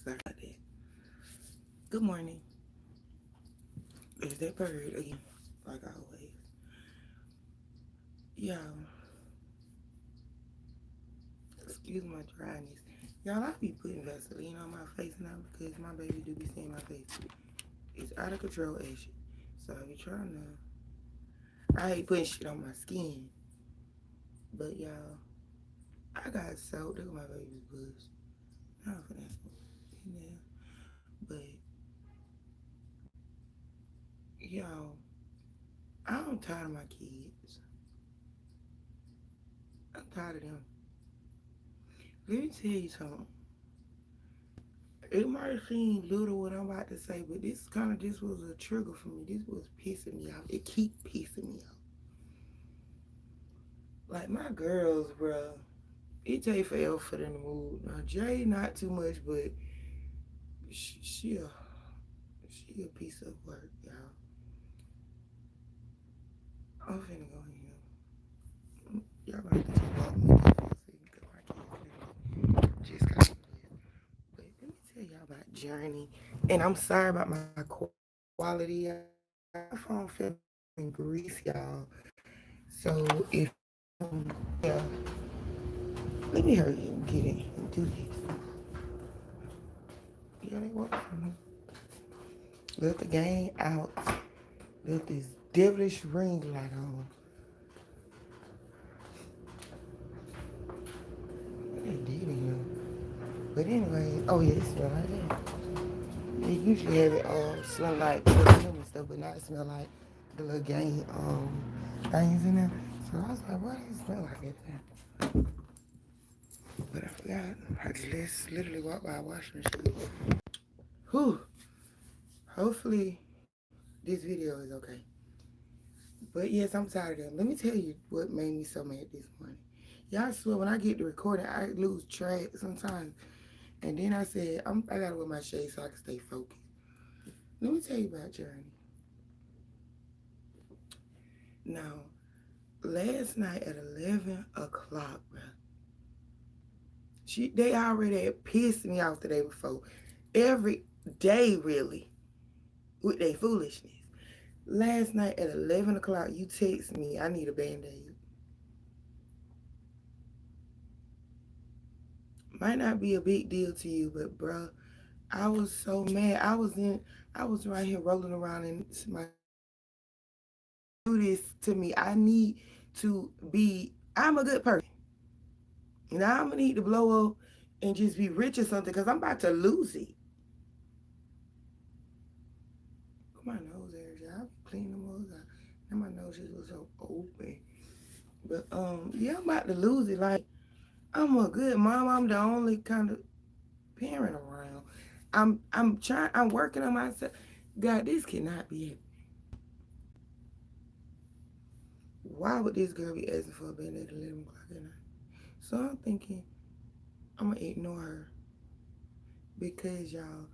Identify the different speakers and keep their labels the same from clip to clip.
Speaker 1: start like that. Good morning. There's that bird again, like always. Y'all, excuse my dryness. Y'all, I be putting Vaseline on my face now because my baby do be seeing my face. It's out of control, Ashy. So I be trying to. I hate putting shit on my skin, but y'all, I got soaked. Look at my baby's bush. Not for that in there, but y'all, I'm tired of my kids. I'm tired of them. Let me tell you something. It might seem little what I'm about to say, but this was a trigger for me. This was pissing me off. It keep pissing me off. Like my girls, bro. It take forever for them to move. Now Jay, not too much, but she, she a she a piece of work, y'all. I'm finna go in here. Y'all gonna have to just walk me because my kids just got me. But let me tell y'all about Journey. And I'm sorry about my quality, y'all. My phone feeling grease, y'all. So if yeah, let me hurry and get in and do this. Yeah, they work for me. Let the game out. Let this devilish ring light on. What they did in here. But anyway, oh yeah, it smell like that. They usually have it smell like perfume and stuff, but now it smell like the little game things in there. So I was like, why does it smell like that? But I forgot. I just literally walked by a washing machine. Whew. Hopefully this video is okay. But yes, I'm tired of them. Let me tell you what made me so mad this morning. Y'all swear when I get to recording, I lose track sometimes. And then I said, I gotta wear my shades so I can stay focused. Let me tell you about Journey. Now, last night at 11 o'clock, bro, they already had pissed me off the day before. Every day, really, with their foolishness. Last night at 11 o'clock, you text me, I need a Band-Aid. Might not be a big deal to you, but bruh, I was so mad. I was right here rolling around in my do this to me. I need to be, I'm a good person. Now I'm gonna need to blow up and just be rich or something because I'm about to lose it. My nose hairs, y'all. I be cleaning them up. And my nose just was so open. But yeah, I'm about to lose it. Like I'm a good mom. I'm the only kind of parent around. I'm working on myself. God, this cannot be it. Why would this girl be asking for a band at 11 o'clock at night? So I'm thinking I'm gonna ignore her because y'all,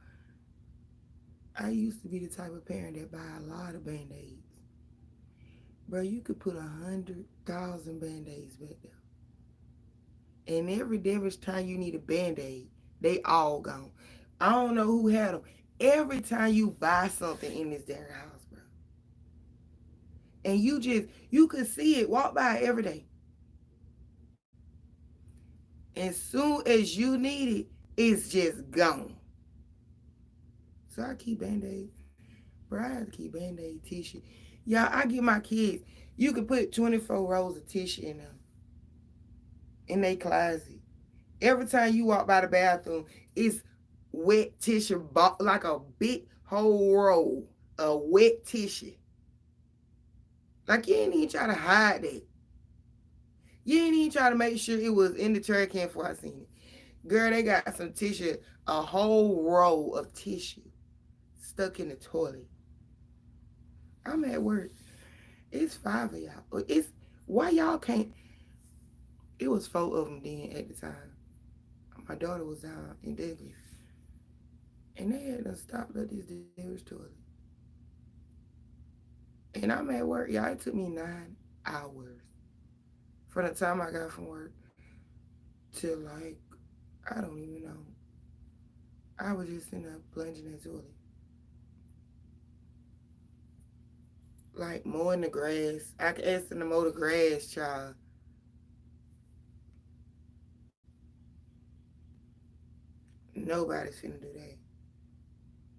Speaker 1: I used to be the type of parent that buy a lot of band-aids. Bro, you could put 100,000 band-aids back there. And every devilish time you need a band-aid, they all gone. I don't know who had them. Every time you buy something in this damn house, bro. And you could see it, walk by it every day. As soon as you need it, it's just gone. So I keep band-aids. Bro, I have to keep band-aid tissue. Y'all, I give my kids, you can put 24 rolls of tissue in them, in their closet. Every time you walk by the bathroom, it's wet tissue, like a big whole roll of wet tissue. Like you ain't even try to hide it. You ain't even try to make sure it was in the trash can before I seen it. Girl, they got some tissue, a whole roll of tissue stuck in the toilet. I'm at work. It's five of y'all. It's why y'all can't. It was four of them then at the time. My daughter was down in Douglas, and they had to stop at this devil's toilet. And I'm at work, y'all. It took me 9 hours from the time I got from work till like I don't even know. I was just in there plunging into it. Like mowing the grass. I could ask them to mow the grass, child. Nobody's finna do that.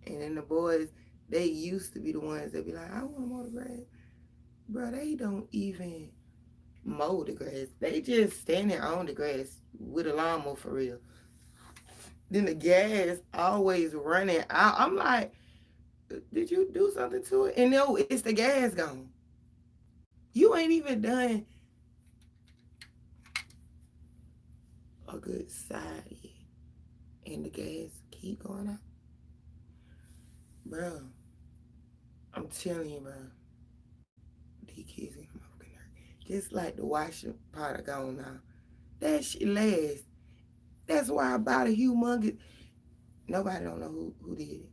Speaker 1: And then the boys, they used to be the ones that be like, I want to mow the grass. Bro, they don't even mow the grass. They just standing on the grass with a lawnmower for real. Then the gas always running out. I'm like, did you do something to it? And no, it's the gas gone. You ain't even done a good side yet. And the gas keep going out. Bro, I'm telling you, bro. These kids in my fucking nerve. Just like the washing powder gone now. That shit lasts. That's why I bought a humongous. Nobody don't know who did it.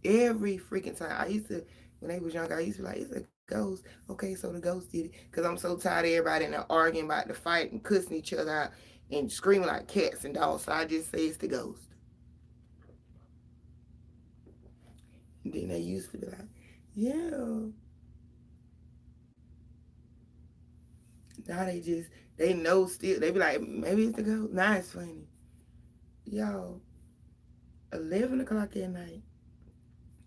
Speaker 1: Every freaking time. I used to, when they was younger, I used to be like, it's a ghost. Okay, so the ghost did it. Because I'm so tired of everybody in there arguing about the fight and cussing each other out and screaming like cats and dogs. So I just say it's the ghost. And then they used to be like, yeah. Now they know still. They be like, maybe it's the ghost. Now it's funny. Yo, 11 o'clock at night,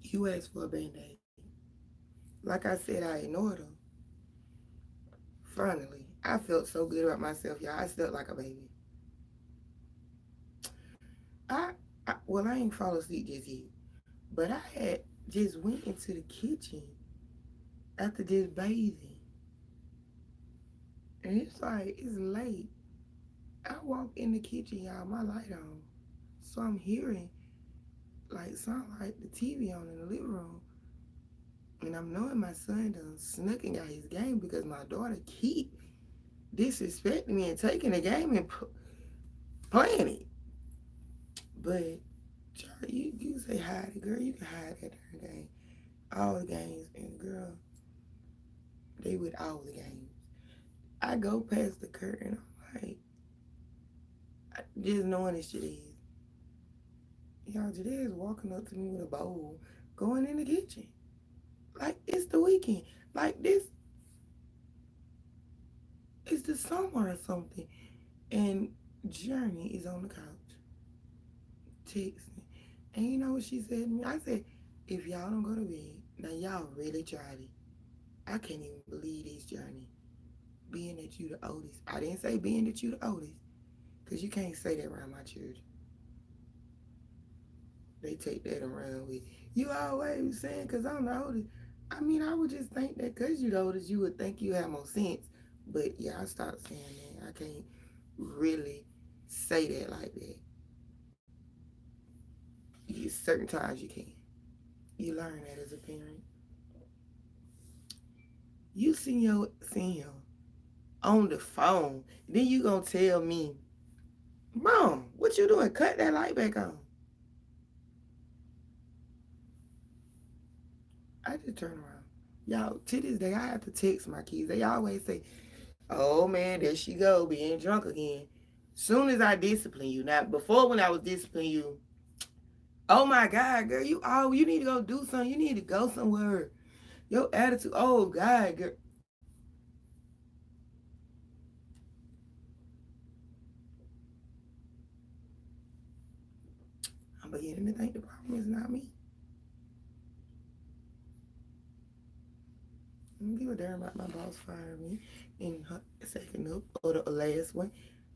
Speaker 1: you asked for a band-aid. Like I said, I ignored them. Finally, I felt so good about myself, y'all. I slept like a baby. I, I ain't fall asleep just yet, but I had just went into the kitchen after just bathing, and it's like it's late. I walk in the kitchen, y'all, my light on, so I'm hearing like sound like the TV on in the living room, and I'm knowing my son done snuck and got his game because my daughter keep disrespecting me and taking the game and playing it. But Charlie, you say hide it, girl. You can hide that darn game. All the games, and girl, they with all the games. I go past the curtain. I'm like, just knowing this shit is. Y'all, Jade is walking up to me with a bowl, going in the kitchen. Like, it's the weekend. Like, this is the summer or something. And Journey is on the couch, texting. And you know what she said to me? I said, if y'all don't go to bed, now y'all really tried it. I can't even believe this, Journey. Being that you the oldest. I didn't say being that you the oldest. Because you can't say that around my children. They take that around with, you always saying because I'm the oldest. I mean, I would just think that because you're the oldest, you would think you have more sense. But yeah, I stopped saying that. I can't really say that like that. Certain times you can. You learn that as a parent. You seen him on the phone. Then you gonna tell me, Mom, what you doing? Cut that light back on. I just turn around. Y'all, to this day, I have to text my kids. They always say, oh man, there she go, being drunk again. Soon as I discipline you. Now, before when I was disciplining you, oh my God, girl, you need to go do something. You need to go somewhere. Your attitude, oh God, girl. I'm beginning to think the problem is not me. I don't give a damn about my boss firing me in her second up or the last one.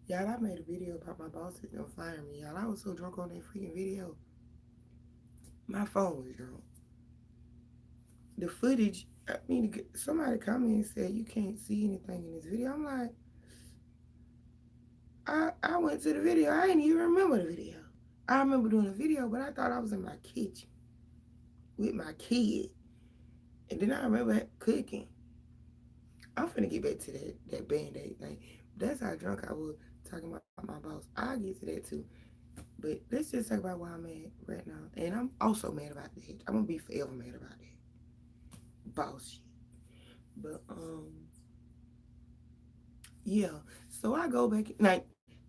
Speaker 1: Y'all, I made a video about my boss is gonna fire me. Y'all, I was so drunk on that freaking video. My phone was drunk. The footage, I mean, somebody commented and said you can't see anything in this video. I'm like, I went to the video. I didn't even remember the video. I remember doing a video, but I thought I was in my kitchen with my kid. And then I remember cooking. I'm finna get back to that Band-Aid thing. That's how drunk I was talking about my boss. I'll get to that too. But let's just talk about why I'm mad right now. And I'm also mad about that. I'm gonna be forever mad about that. Boss shit. But yeah. So I go back, like,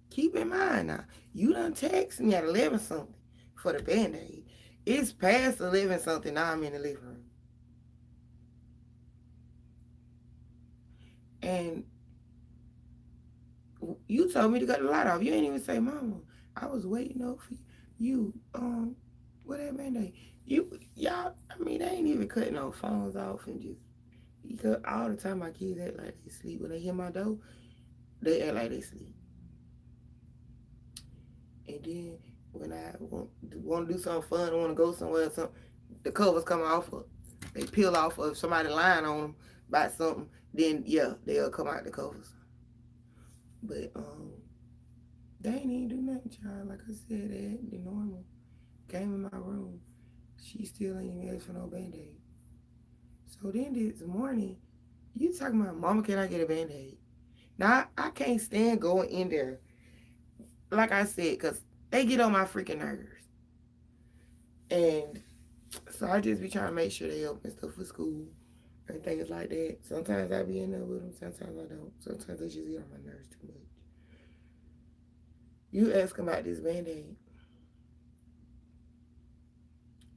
Speaker 1: keep in mind now, you done text me at 11 something. for the Band-Aid. It's past 11 something. Now I'm in the living room. And you told me to cut the light off. You ain't even say, Mama, I was waiting up for you. What that Band-Aid? Y'all, I mean, they ain't even cutting no phones off and just, because all the time my kids act like they sleep. When they hear my door, they act like they sleep. And then when I want to do something fun, I want to go somewhere or something, the covers come off. They peel off of somebody lying on them about something. Then yeah, they'll come out the covers. But they ain't even do nothing, child. Like I said, they had the normal. Came in my room. She still ain't even asked for no Band-Aid. So then this morning, you talking about, Mama, can I get a Band-Aid? Now I can't stand going in there. Like I said, because they get on my freaking nerves. And so I just be trying to make sure they open stuff for school and things like that. Sometimes I be in there with them, sometimes I don't. Sometimes they just get on my nerves too much. You ask about this Band-Aid.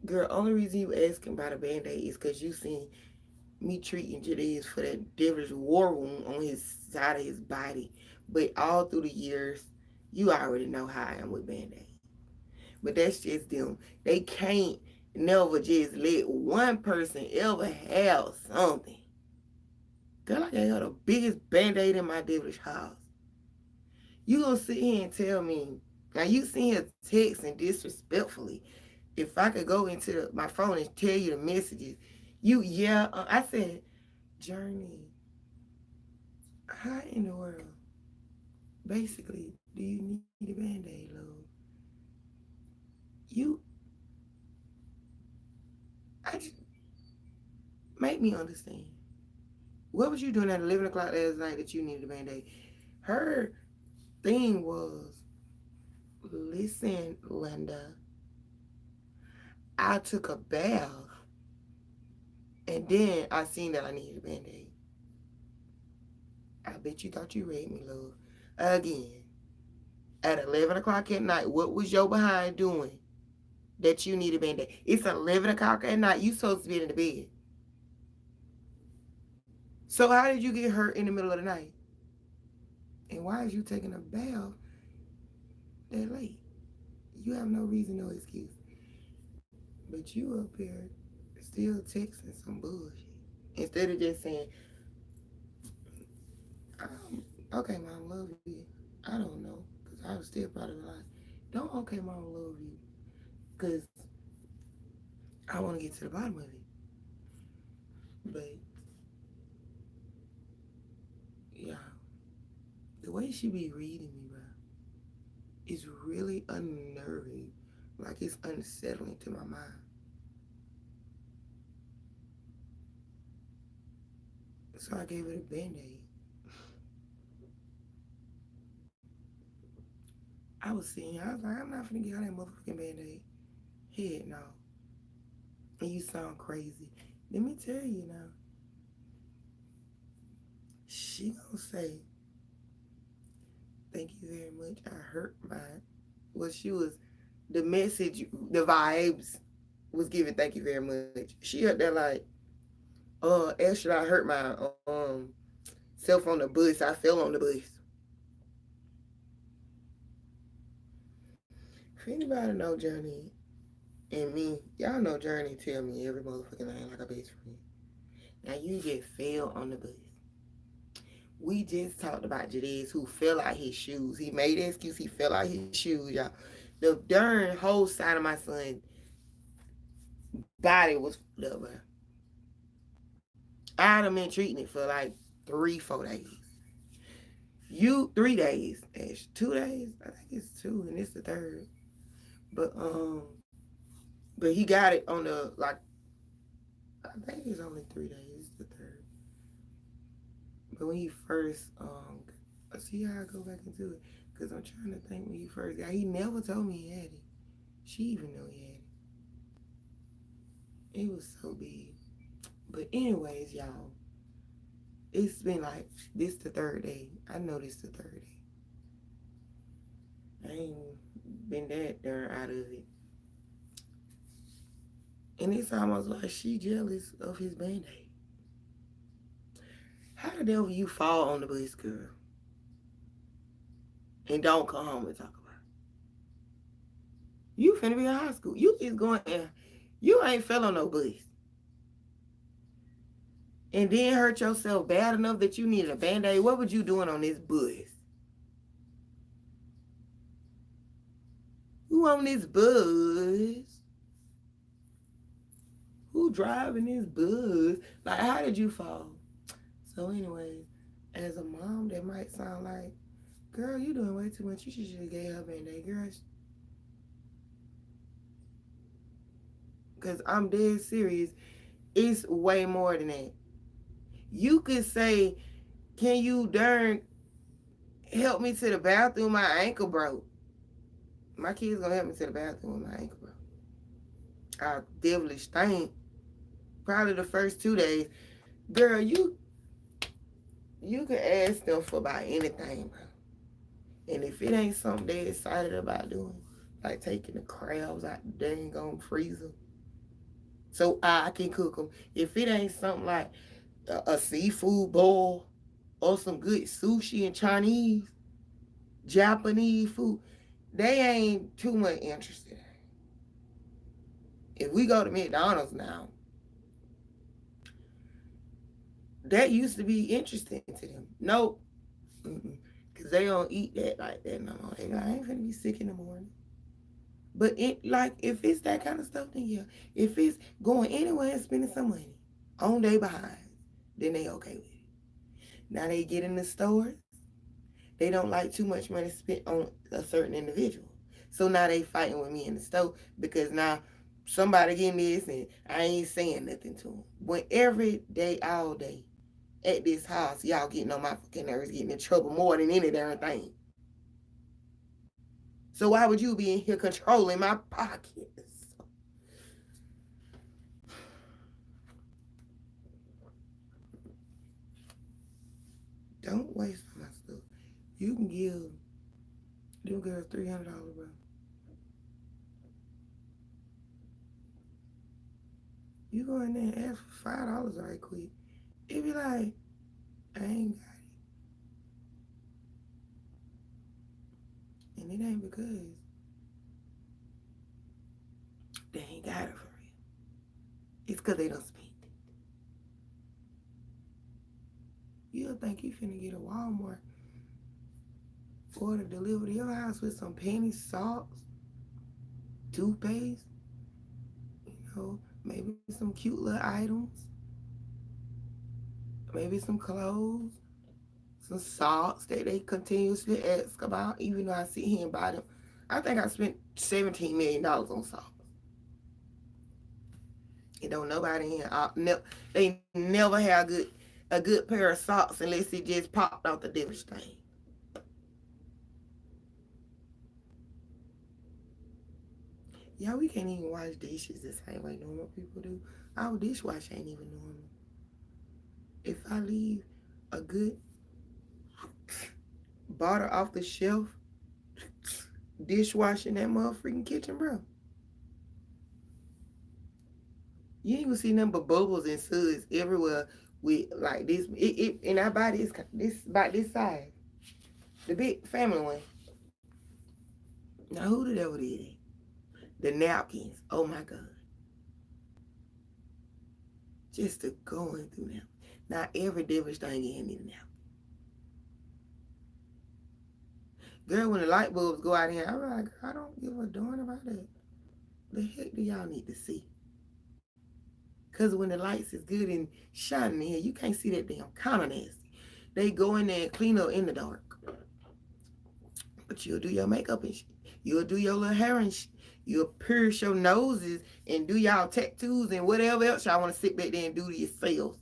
Speaker 1: Girl, only reason you asking about a Band-Aid is because you seen me treating Jadez for that devilish war wound on his side of his body. But all through the years, you already know how I am with Band-Aid. But that's just them. They can't never just let one person ever have something. Girl, I gave her the biggest Band-Aid in my devilish house. You gonna sit here and tell me, now you seen her texting disrespectfully. If I could go into my phone and tell you the messages, I said, Journey, how in the world, basically, do you need a Band-Aid, love? You, I just, make me understand. What was you doing at 11 o'clock last night that you needed a Band-Aid? Her thing was, listen, Linda, I took a bath and then I seen that I needed a Band-Aid. I bet you thought you read me, love. Again, at 11 o'clock at night, what was your behind doing that you need a Band-Aid? It's 11 o'clock at night. You supposed to be in the bed. So how did you get hurt in the middle of the night? And why is you taking a bath that late? You have no reason, no excuse. But you up here still texting some bullshit. Instead of just saying, okay, Mom, love you. I don't know. Because I was still part of the lie. Don't, okay, Mom, love you. Because I want to get to the bottom of it. But, yeah, the way she be reading me, bro, is really unnerving. Like, it's unsettling to my mind. So I gave her a Band-Aid. I was sitting here, I was like, I'm not finna get her that motherfucking Band-Aid. Head no. And you sound crazy. Let me tell you now. She gonna say, thank you very much. I hurt mine. Well, she was, the message, the vibes was giving thank you very much. She up there like, actually I hurt my self on the bus. I fell on the bus. If anybody know Journey and me, y'all know Journey tell me every motherfucking thing like a best friend. Now you just fell on the bus. We just talked about Jadez who fell out his shoes. He made an excuse. He fell out his shoes, y'all. The darn whole side of my son's body was up. I'd have been treating it for like 3-4 days. You 3 days, 2 days. I think it's 2, and it's the third. But he got it on the like. I think it's only 3 days. It's the third. But when he first see how I go back into it, because I'm trying to think when he first got. He never told me he had it. She even knew he had it. It was so big. But anyways, y'all, it's been like this the third day. I know this the third day. I ain't been that darn out of it. And it's almost like she jealous of his band-aid. How the devil you fall on the bus, girl, and don't come home and talk about it? You finna be in high school. You is going in. You ain't fell on no bus. And then hurt yourself bad enough that you needed a band-aid. What was you doing on this bus? Who on this bus? Who driving this bus? Like, how did you fall? So anyways, as a mom, that might sound like, girl, you doing way too much. You should just gave her band-aid, girl. Because I'm dead serious. It's way more than that. You could say, can you darn help me to the bathroom? My ankle broke. My kid's gonna help me to the bathroom when my ankle broke. I devilish stink. Probably the first 2 days. Girl, you could ask them for about anything, bro. And if it ain't something they excited about doing, like taking the crabs out the dang on freezer, so I can cook them. If it ain't something like a seafood bowl or some good sushi and Chinese, Japanese food, they ain't too much interested. If we go to McDonald's now, that used to be interesting to them. Nope. Because they don't eat that like that no more. They like, I ain't finna be sick in the morning. But like, if it's that kind of stuff, then yeah. If it's going anywhere and spending some money on they behind, then they okay with it. Now they get in the stores, they don't like too much money spent on a certain individual. So now they fighting with me in the store because now somebody getting this and I ain't saying nothing to them. When every day, all day, at this house, y'all getting on my fucking nerves, getting in trouble more than any darn thing. So why would you be in here controlling my pockets? Don't waste my stuff. You can give them girls $300, bro. You go in there and ask for $5 right quick. It be like, I ain't got it. And it ain't because they ain't got it for real. It's because they don't spend it. You'll think you finna get a Walmart order delivered to your house with some penny socks, toothpaste, maybe some cute little items, maybe some clothes, some socks that they continuously ask about, even though I sit here and buy them. I think I spent $17 million on socks. You know, nobody here, they never have a good pair of socks unless it just popped off the dish thing. Yeah, we can't even wash dishes the same way normal people do. Our dishwasher ain't even normal. If I leave a good bottle off the shelf dishwashing that motherfucking kitchen, bro, you ain't gonna see nothing but bubbles and suds everywhere with like this. And I buy this about this size, the big family one. Now who the devil did it? The napkins. Oh my god, just to going through them. Now every devilish thing in me now. Girl, when the light bulbs go out here, I'm like, I don't give a darn about that. The heck do y'all need to see? Because when the lights is good and shining in here, you can't see that damn kind of nasty. They go in there and clean up in the dark. But you'll do your makeup and shit. You'll do your little hair and shit. You'll pierce your noses and do y'all tattoos and whatever else y'all want to sit back there and do to yourselves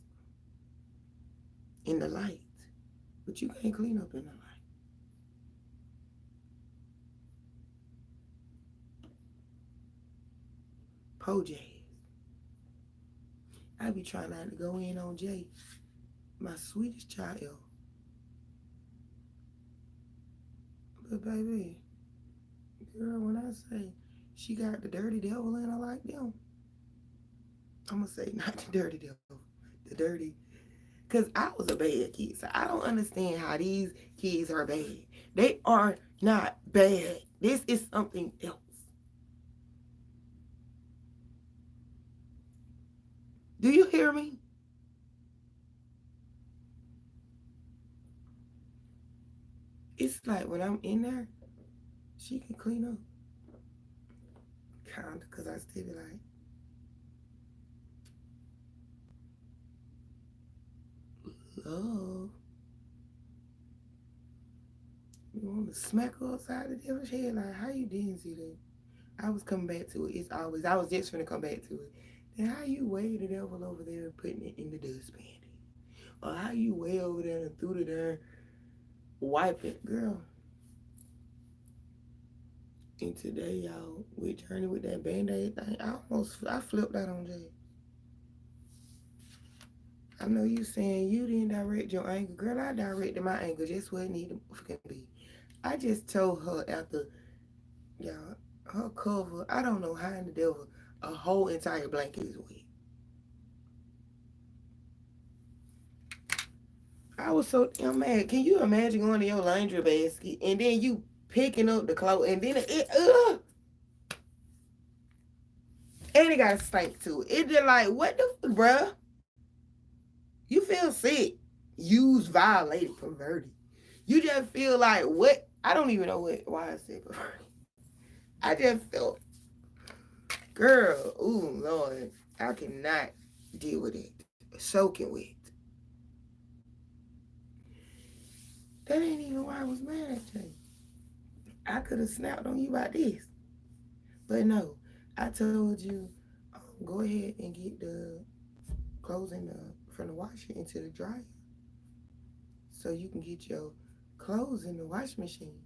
Speaker 1: in the light. But you can't clean up in the light. Po J's. I be trying not to go in on Jay, my sweetest child. But baby, girl, when I say she got the dirty devil in her like them, I'm gonna say not the dirty devil, the dirty. Cause I was a bad kid, so I don't understand how these kids are bad. They are not bad. This is something else. Do you hear me? It's like when I'm in there, she can clean up, kinda, cause I still be like, love. You want to smack her upside the devil's head? Like, how you didn't see that? I was coming back to it. It's always, I was just finna come back to it. Then how you weigh the devil over there and putting it in the dustpan? Or how you way over there and through the there wiping? Girl, and today, y'all, we journey with that band-aid thing. I flipped out on Jay. I know you saying you didn't direct your anger. Girl, I directed my anger just where it needed to be. I just told her after, y'all, her cover, I don't know how in the devil, a whole entire blanket is wet. I was so damn mad. Can you imagine going to your laundry basket and then you picking up the clothes and then and it got a stink to it. It just like, what the fuck, bruh? You feel sick, used, violated, perverted. You just feel like what? I don't even know why I said perverted. I just felt, girl, ooh, Lord, I cannot deal with it. Soaking wet. That ain't even why I was mad at you. I could have snapped on you about this. But no, I told you, go ahead and get the clothes from the washer into the dryer so you can get your clothes in the wash machine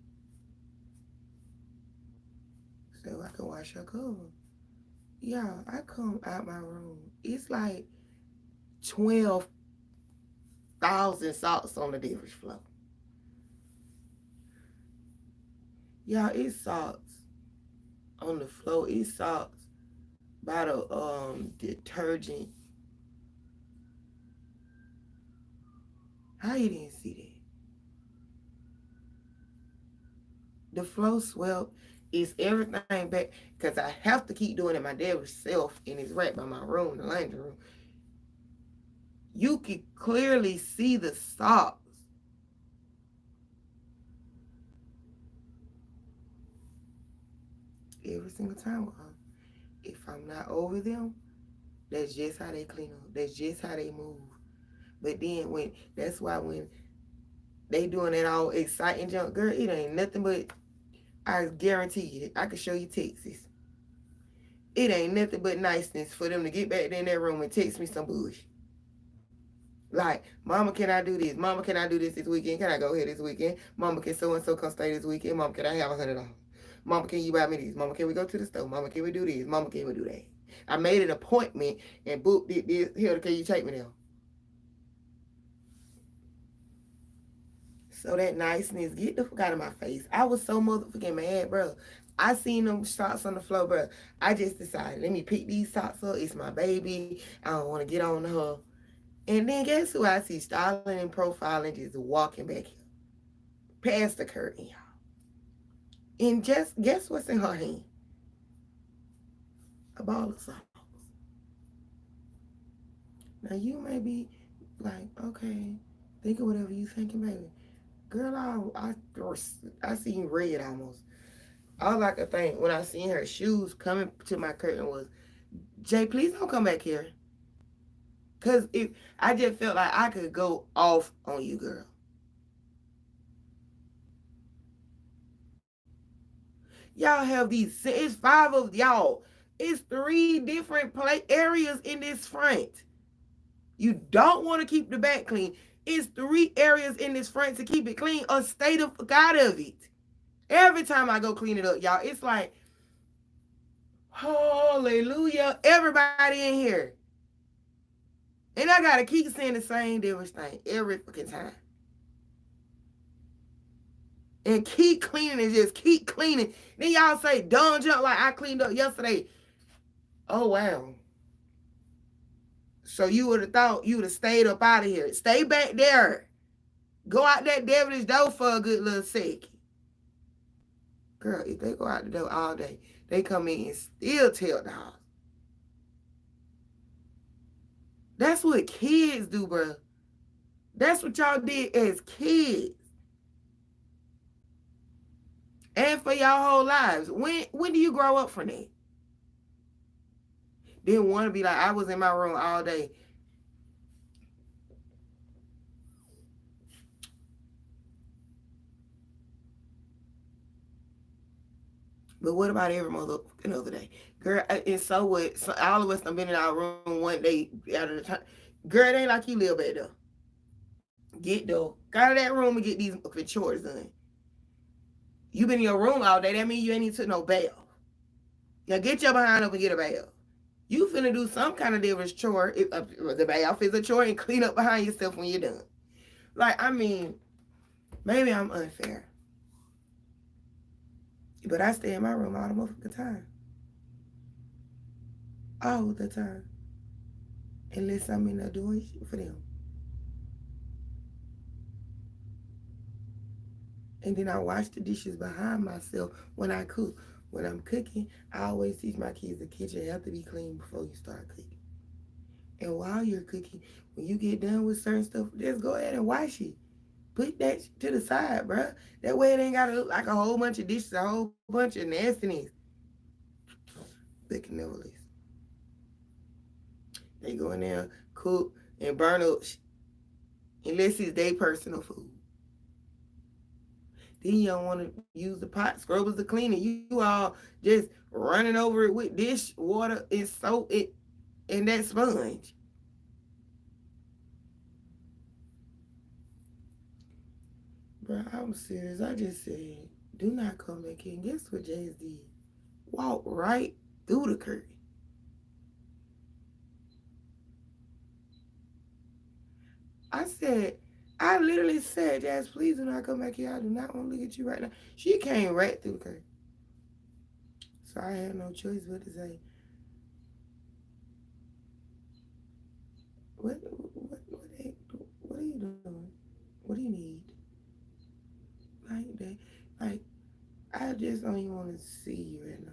Speaker 1: so I can wash your cover. Yeah, I come out my room. It's like 12,000 socks on the different floor. Yeah, it's socks on the floor. It's socks by the detergent. How you didn't see that? The flow swept is everything back because I have to keep doing it my daily self and it's right by my room, the laundry room. You can clearly see the socks. Every single time with her. If I'm not over them, that's just how they clean up. That's just how they move. But then that's why when they doing that all exciting junk, girl, it ain't nothing but, I guarantee you, I can show you Texas. It ain't nothing but niceness for them to get back in their room and text me some bullshit. Like, mama, can I do this? Mama, can I do this weekend? Can I go here this weekend? Mama, can so and so come stay this weekend? Mama, can I have $100? Mama, can you buy me this? Mama, can we go to the store? Mama, can we do this? Mama, can we do that? I made an appointment and booked it this. Here, can you take me there? So that niceness, get the fuck out of my face. I was so motherfucking mad, bro. I seen them socks on the floor, bro. I just decided, let me pick these socks up. It's my baby. I don't want to get on her. And then guess who I see styling and profiling just walking back here past the curtain, y'all. And just guess what's in her hand? A ball of socks. Now you may be like, okay, think of whatever you thinking, baby. Girl, I seen red almost. All I could think when I seen her shoes coming to my curtain was, Jay, please don't come back here. Cause I just felt like I could go off on you, girl. Y'all have it's 5 of y'all. It's 3 different areas in this front. You don't want to keep the back clean. It's 3 areas in this front to keep it clean or stay the fuck out of it. Every time I go clean it up, y'all, it's like, hallelujah, everybody in here. And I gotta keep saying the same different thing every fucking time. And keep cleaning and just keep cleaning. Then y'all say dumb junk like I cleaned up yesterday. Oh wow. So you would have thought you would have stayed up out of here. Stay back there. Go out that devilish door for a good little second. Girl, if they go out the door all day, they come in and still tell the house. That's what kids do, bro. That's what y'all did as kids. And for y'all whole lives. When do you grow up from that? Didn't want to be like, I was in my room all day. But what about every motherfucking other day? Girl, and so what? So all of us have been in our room one day out of the time. Girl, it ain't like you live back there. Get though. Got out of that room and get these chores done. You been in your room all day. That means you ain't even took no bath. Now get your behind up and get a bath. You finna do some kind of different chore. If the bath is a chore, and clean up behind yourself when you're done. Like, I mean, maybe I'm unfair. But I stay in my room all the motherfucking time. All the time. Unless I'm in there doing shit for them. And then I wash the dishes behind myself when I cook. When I'm cooking, I always teach my kids the kitchen have to be clean before you start cooking. And while you're cooking, when you get done with certain stuff, just go ahead and wash it. Put that to the side, bruh. That way it ain't gotta look like a whole bunch of dishes, a whole bunch of nastiness. They can never listen. They go in there, cook, and burn up, unless it's their personal food. Then you don't want to use the pot scrubbers to clean it. You all just running over it with dish water and soap it and that sponge. Bro, I'm serious. I just said, do not come back in. Guess what Jay's did? Walk right through the curtain. I literally said, Jazz, please do not come back here. I do not want to look at you right now. She came right through the curtain. So I had no choice but to say, what are you doing? What do you need? Like that. Like, I just don't even want to see you right now.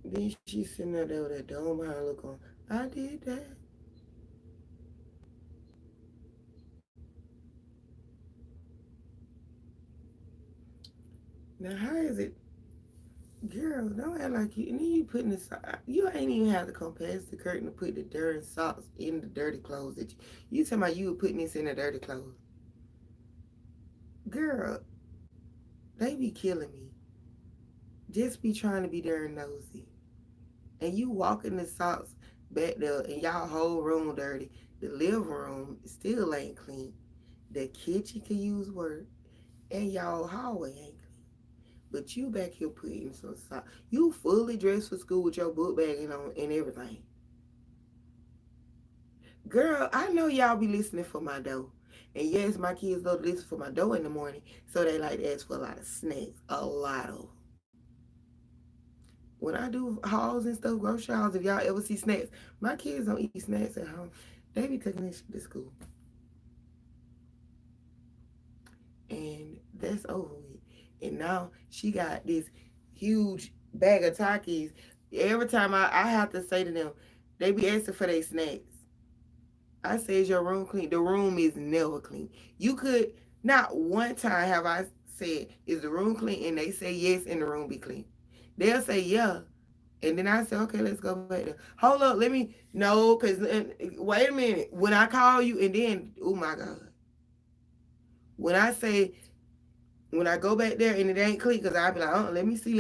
Speaker 1: Then she's sitting there with that dome behind look on. I did that. Now, how is it? Girl, don't act like you. And then you putting this. You ain't even have to come past the curtain to put the dirty socks in the dirty clothes. That you talking about you were putting this in the dirty clothes. Girl, they be killing me. Just be trying to be darn nosy. And you walking the socks back there and y'all whole room dirty. The living room still ain't clean. The kitchen can use work. And y'all hallway ain't clean. But you back here putting some socks. You fully dressed for school with your book bag on and everything. Girl, I know y'all be listening for my dough. And yes, my kids love to listen for my dough in the morning. So they like to ask for a lot of snacks. A lot of. When I do hauls and stuff, grocery hauls, if y'all ever see snacks, my kids don't eat snacks at home. They be taking this to school. And that's over with. And now she got this huge bag of Takis. Every time I have to say to them, they be asking for their snacks. I say, is your room clean? The room is never clean. You could, not one time have I said, is the room clean? And they say yes, and the room be clean. They'll say, yeah. And then I say, okay, let's go back there. Hold up, let me, no, because, wait a minute. When I call you, and then, oh my God. When I say, when I go back there and it ain't clean, because I be like, oh, let me see.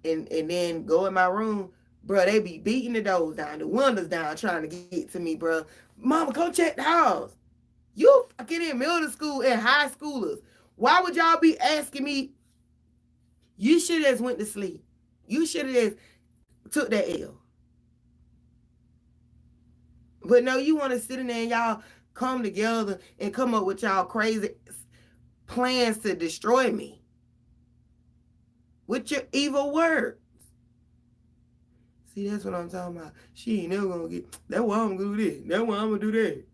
Speaker 1: And then go in my room, bro, they be beating the doors down, the windows down, trying to get to me, bro. Mama, come check the house. You fucking in middle school and high schoolers. Why would y'all be asking me? You should have just went to sleep. You should have just took that L. But no, you want to sit in there and y'all come together and come up with y'all crazy plans to destroy me with your evil words. See, that's what I'm talking about. She ain't never gonna get. That's why I'm gonna do this. That's why I'm gonna do that.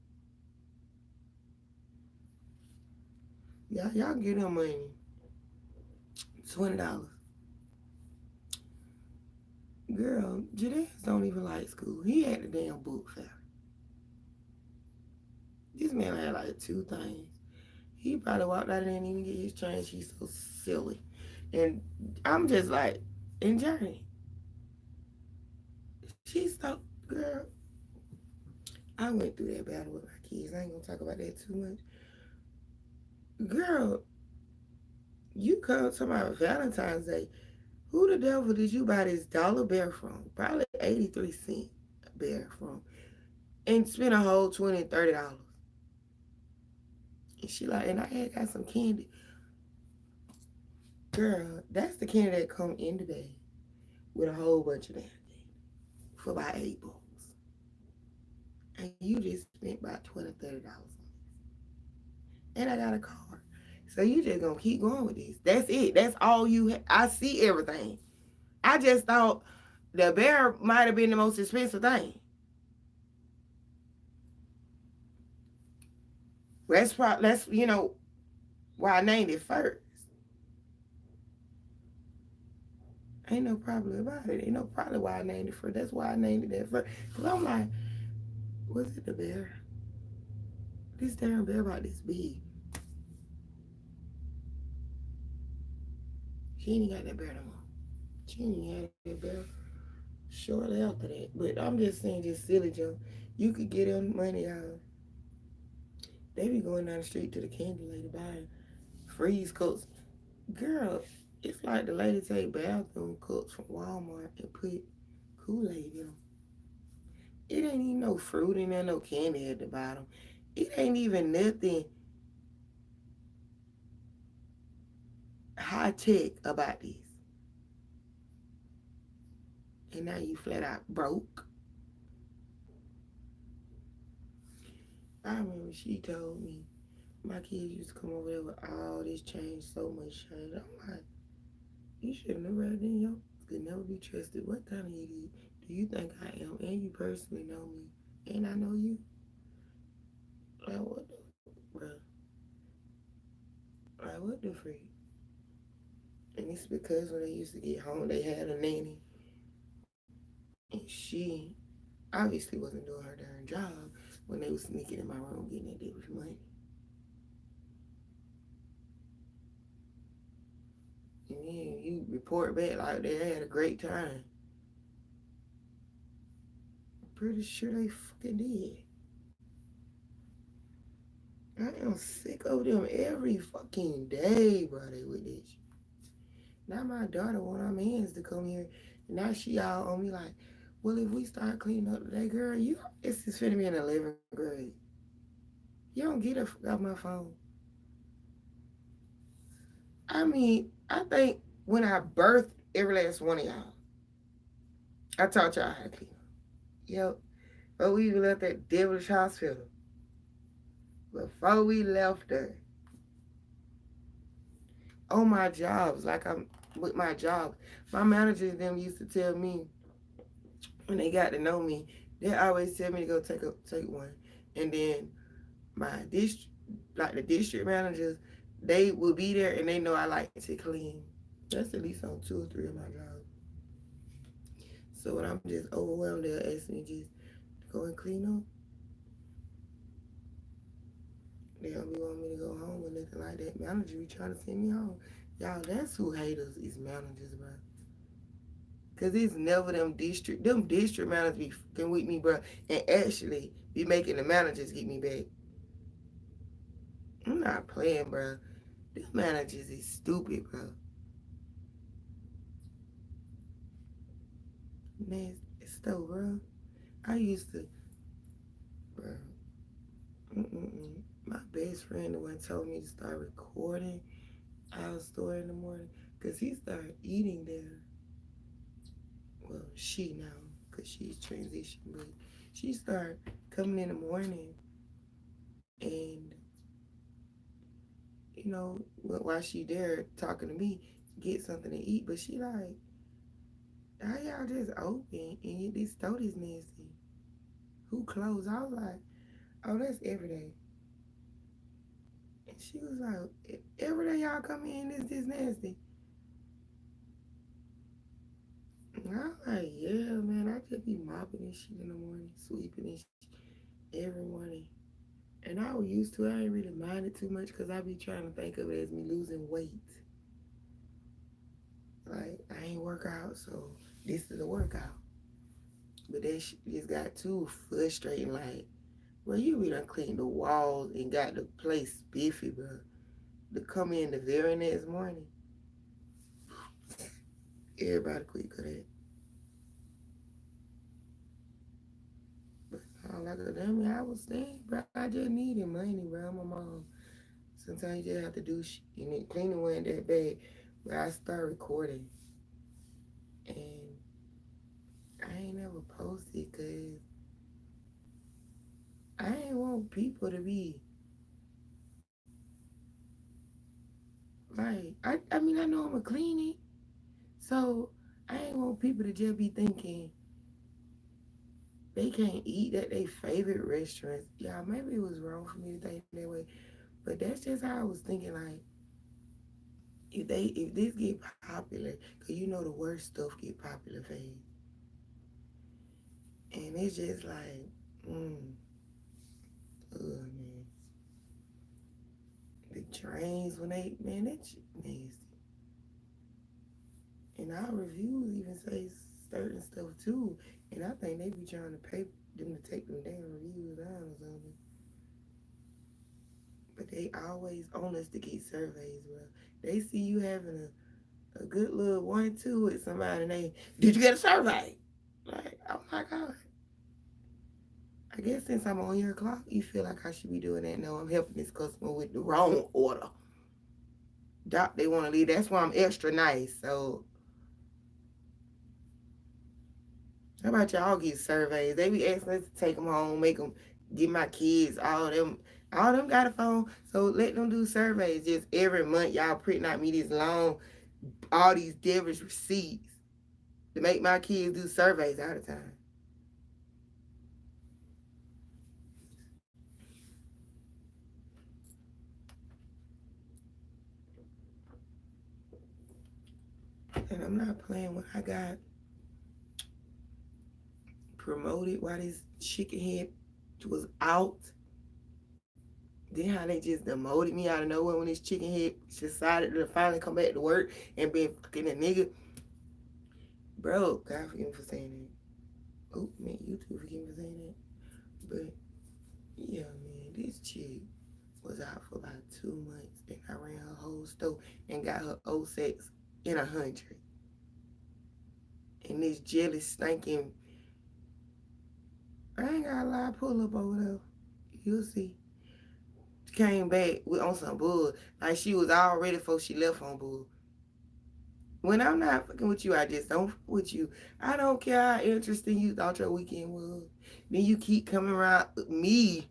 Speaker 1: Y'all can get them money. $20. Girl, Jadaeus don't even like school. He had the damn book fair. This man had like two things. He probably walked out and didn't even get his change. He's so silly. And I'm just like, in Journey. She's so, girl, I went through that battle with my kids. I ain't gonna talk about that too much. Girl, you come to my Valentine's Day. Who the devil did you buy this dollar bear from? Probably 83-cent bear from. And spend a whole $20, $30. And she like, and I had got some candy. Girl, that's the candy that come in the bag with a whole bunch of that for about $8. And you just spent about $20, $30 on this. And I got a card. So you just gonna keep going with this. That's it. That's all you I see everything. I just thought the bear might have been the most expensive thing. That's why I named it first. Ain't no problem about it. Ain't no problem why I named it first. That's why I named it that first. Cause I'm like, was it the bear? This damn bear about this big. She ain't got that bear no more. She ain't had that bear shortly after that. But I'm just saying, just silly junk. You could get them money out. They be going down the street to the candy lady buying freeze cups. Girl, it's like the lady take bathroom cups from Walmart and put Kool-Aid in them. It ain't even no fruit in there, no candy at the bottom. It ain't even nothing high tech about this. And now you flat out broke. I remember she told me my kids used to come over there with all this change, so much change. I'm like, you should have known right then, yo. Could never be trusted. What kind of idiot do you think I am? And you personally know me. And I know you. Like, what the, bro? Like, what the freak? And it's because when they used to get home, they had a nanny. And she obviously wasn't doing her darn job when they was sneaking in my room getting that bitch money. And then you report back like they had a great time. Pretty sure they fucking did. I am sick of them every fucking day, bro. They with this. Now my daughter want our mans to come here. And now she all on me like, well, if we start cleaning up today, girl, it's just finna be in 11th grade. You don't get a fuck off my phone. I mean, I think when I birthed every last one of y'all, I taught y'all how to clean up. Yep. But we left that devilish hospital. Before we left there, on my jobs, like I'm with my job, my managers them used to tell me when they got to know me, they always tell me to go take one. And then my district, like the district managers, they will be there and they know I like to clean. That's at least on 2 or 3 of my jobs. So when I'm just overwhelmed, they'll ask me just go and clean up. They don't be wanting me to go home or nothing like that. Manager be trying to send me home. Y'all, that's who haters is managers, bro. Cause it's never them district managers be fucking with me, bro, and actually be making the managers get me back. I'm not playing, bro. Them managers is stupid, bro. Man, so, bro, I used to, bro. My best friend the one told me to start recording our story in the morning, cause he started eating there. Well, she now, cause she's transitioned, but she started coming in the morning and while she there talking to me, get something to eat. But she like, How y'all just open and this throat is nasty? Who closed? I was like, oh, that's every day. And she was like, every day y'all come in, this nasty. And I was like, yeah, man, I just be mopping and shit in the morning, sweeping and shit every morning. And I was used to it. I ain't really mind it too much because I be trying to think of it as me losing weight. Like, I ain't work out, so this is a workout. But that shit just got too frustrating. Like, well, you be done cleaned the walls and got the place spiffy, bro. To come in the very next morning, everybody quit of that. But like a dummy, I was saying, bro, I just needed money, bro. My mom. Sometimes you just have to do shit. And then cleaning wasn't that bad. But I started recording. And I ain't never posted because I ain't want people to be like, I mean, I know I'm a clean it. So I ain't want people to just be thinking they can't eat at their favorite restaurants. Yeah, maybe it was wrong for me to think that way. But that's just how I was thinking. Like, if this get popular, cause you know the worst stuff get popular fast, and it's just like, man, the trains when they man that shit nasty, and our reviews even say certain stuff too, and I think they be trying to pay them to take them damn reviews down or something. But they always on us to get surveys, bro. They see you having a good little 1-2 with somebody and they, did you get a survey? Like, oh my God. I guess since I'm on your clock, you feel like I should be doing that. No, I'm helping this customer with the wrong order. Doc, they want to leave. That's why I'm extra nice. So, how about y'all get surveys? They be asking us to take them home, make them, get my kids, all them got a phone. So let them do surveys. Just every month, y'all printing out me this long, all these devilish receipts to make my kids do surveys all the time. And I'm not playing when I got promoted while this chicken head was out. Then how they just demoted me out of nowhere when this chicken head decided to finally come back to work and be fucking a nigga. Bro, God forgive me for saying that. Oh, man, you too forgive me for saying that. But, yeah, man, this chick was out for about 2 months and I ran her whole store and got her 06 in 100. And this jelly stinking, I ain't got a lie, pull up over there. You'll see. Came back with on some bull. Like she was all ready before she left on bull. When I'm not fucking with you, I just don't fuck with you. I don't care how interesting you thought your weekend was. Then you keep coming around me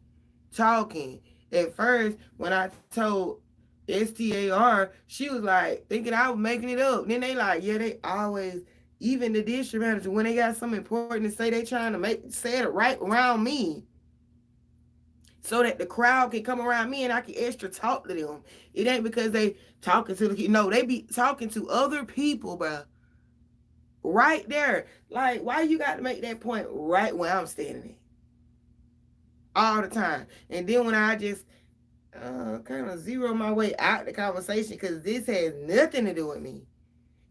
Speaker 1: talking. At first, when I told STAR, she was like thinking I was making it up. Then they like, yeah, they always, even the district manager, when they got something important to say, they trying to say it right around me so that the crowd can come around me and I can extra talk to them. It ain't because they talking to the no, they be talking to other people, bro. Right there. Like, why you got to make that point right where I'm standing at? All the time. And then when I just kind of zero my way out the conversation, because this has nothing to do with me.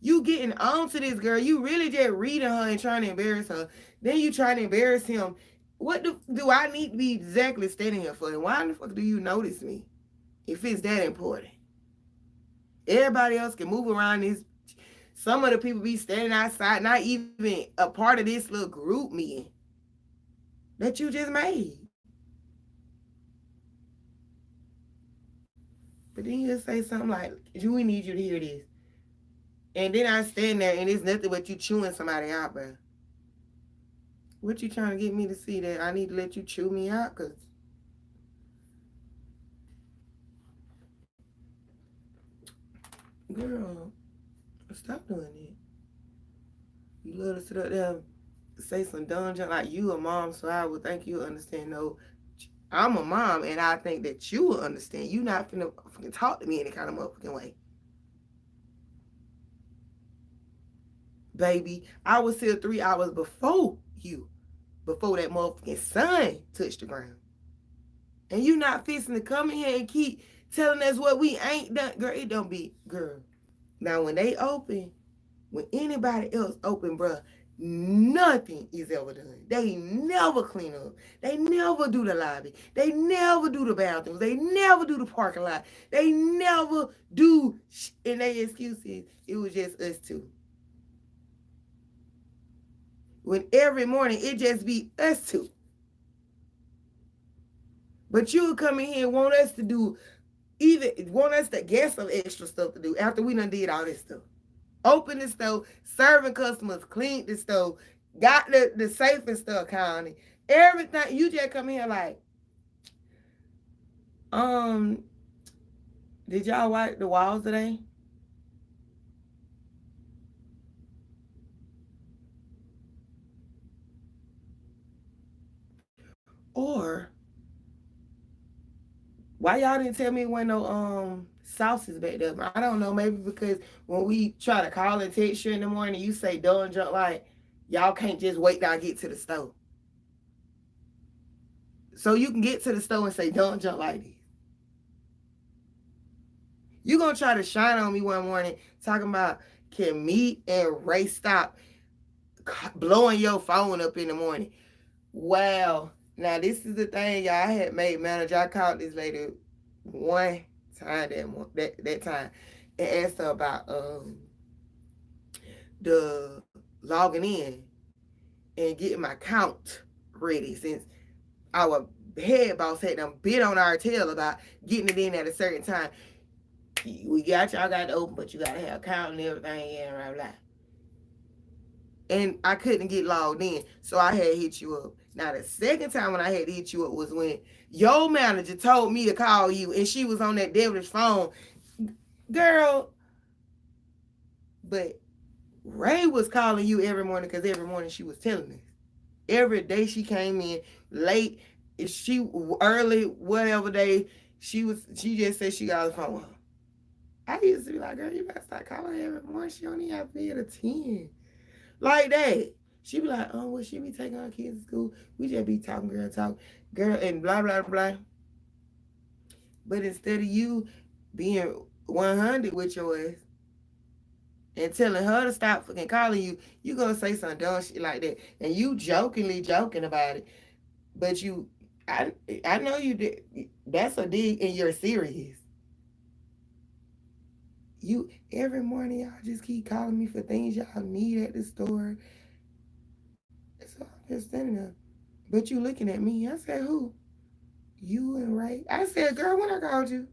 Speaker 1: You getting on to this girl. You really just reading her and trying to embarrass her. Then you trying to embarrass him. What do I need to be exactly standing here for? And why the fuck do you notice me? If it's that important. Everybody else can move around this. Some of the people be standing outside, not even a part of this little group meeting that you just made. But then you say something like, we need you to hear this. And then I stand there and it's nothing but you chewing somebody out, bro. What you trying to get me to see that I need to let you chew me out? Because, girl, stop doing it. You love to sit up there say some dumb junk like you a mom, so I would think you understand. No, I'm a mom, and I think that you will understand. You not finna talk to me any kind of motherfucking way, baby. I was here 3 hours before you, before that motherfucking sun touched the ground, and you not fixing to come in here and keep telling us what we ain't done, girl. It don't be, girl. Now when they open, when anybody else open, bruh, nothing is ever done. They never clean up. They never do the lobby. They never do the bathrooms. They never do the parking lot. They never do. And they excuses, it was just us two. When every morning it just be us two. But you would come in here and want us to do, either want us to get some extra stuff to do after we done did all this stuff. Open the stove, serving customers, cleaned the stove, got the safe and stuff counted. Everything. You just come here like, um, did y'all wipe the walls today? Or why y'all didn't tell me when no sauces back there? I don't know, maybe because when we try to call and text you in the morning, you say done junk like y'all can't just wait till I get to the stove. So you can get to the stove and say done junk like this. You gonna try to shine on me one morning talking about can me and Ray stop blowing your phone up in the morning. Wow. Now this is the thing, y'all. I had made manager. I called this lady one time that time and asked her about the logging in and getting my count ready since our head boss had them bit on our tail about getting it in at a certain time. Y'all got to open, but you got to have count and everything and blah blah. And I couldn't get logged in, so I had hit you up. Now the second time when I had to hit you up was when your manager told me to call you, and she was on that devilish phone, girl. But Ray was calling you every morning because every morning she was telling us. Every day she came in late, she early, whatever day she was. She just said she got the phone. I used to be like, girl, you better start calling her every morning. She only have to be at a 10. Like that. She be like, oh, well, she be taking our kids to school. We just be talking, girl, and blah, blah, blah. But instead of you being 100 with your ass and telling her to stop fucking calling you, you gonna say some dumb shit like that. And you jokingly joking about it. But I know you did. That's a dig and you're serious. You, every morning, y'all just keep calling me for things y'all need at the store. So I'm just standing there. But you looking at me. I said, who? You and Ray. I said, girl, when I called you.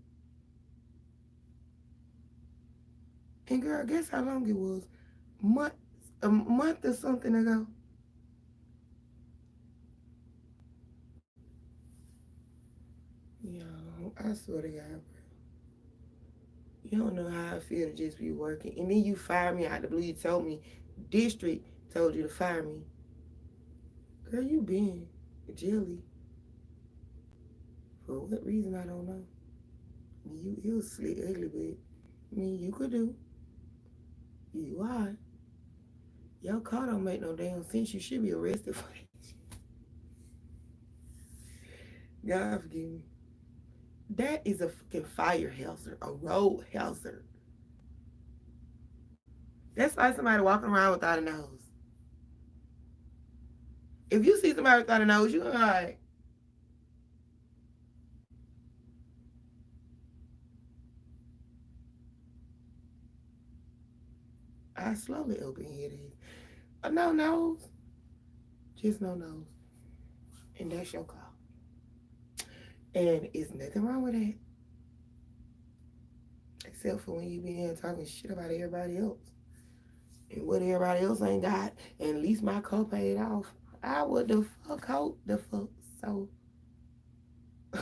Speaker 1: And girl, guess how long it was? Month, a month or something ago. Yo, I swear to God, bro. You don't know how I feel to just be working. And then you fired me out the blue. You told me, district told you to fire me. Girl, you been jelly. For what reason, I don't know. I mean, you was slick ugly, but I mean, you could do. You are. Your car don't make no damn sense. You should be arrested for it. God forgive me. That is a fucking fire hazard, a road hazard. That's like somebody walking around without a nose. If you see somebody without a nose, you're like, I slowly open here. No nose, just no nose, and that's your call. And it's nothing wrong with that, except for when you be here talking shit about everybody else and what everybody else ain't got. And at least my car paid off. I would the fuck hope the fuck so. I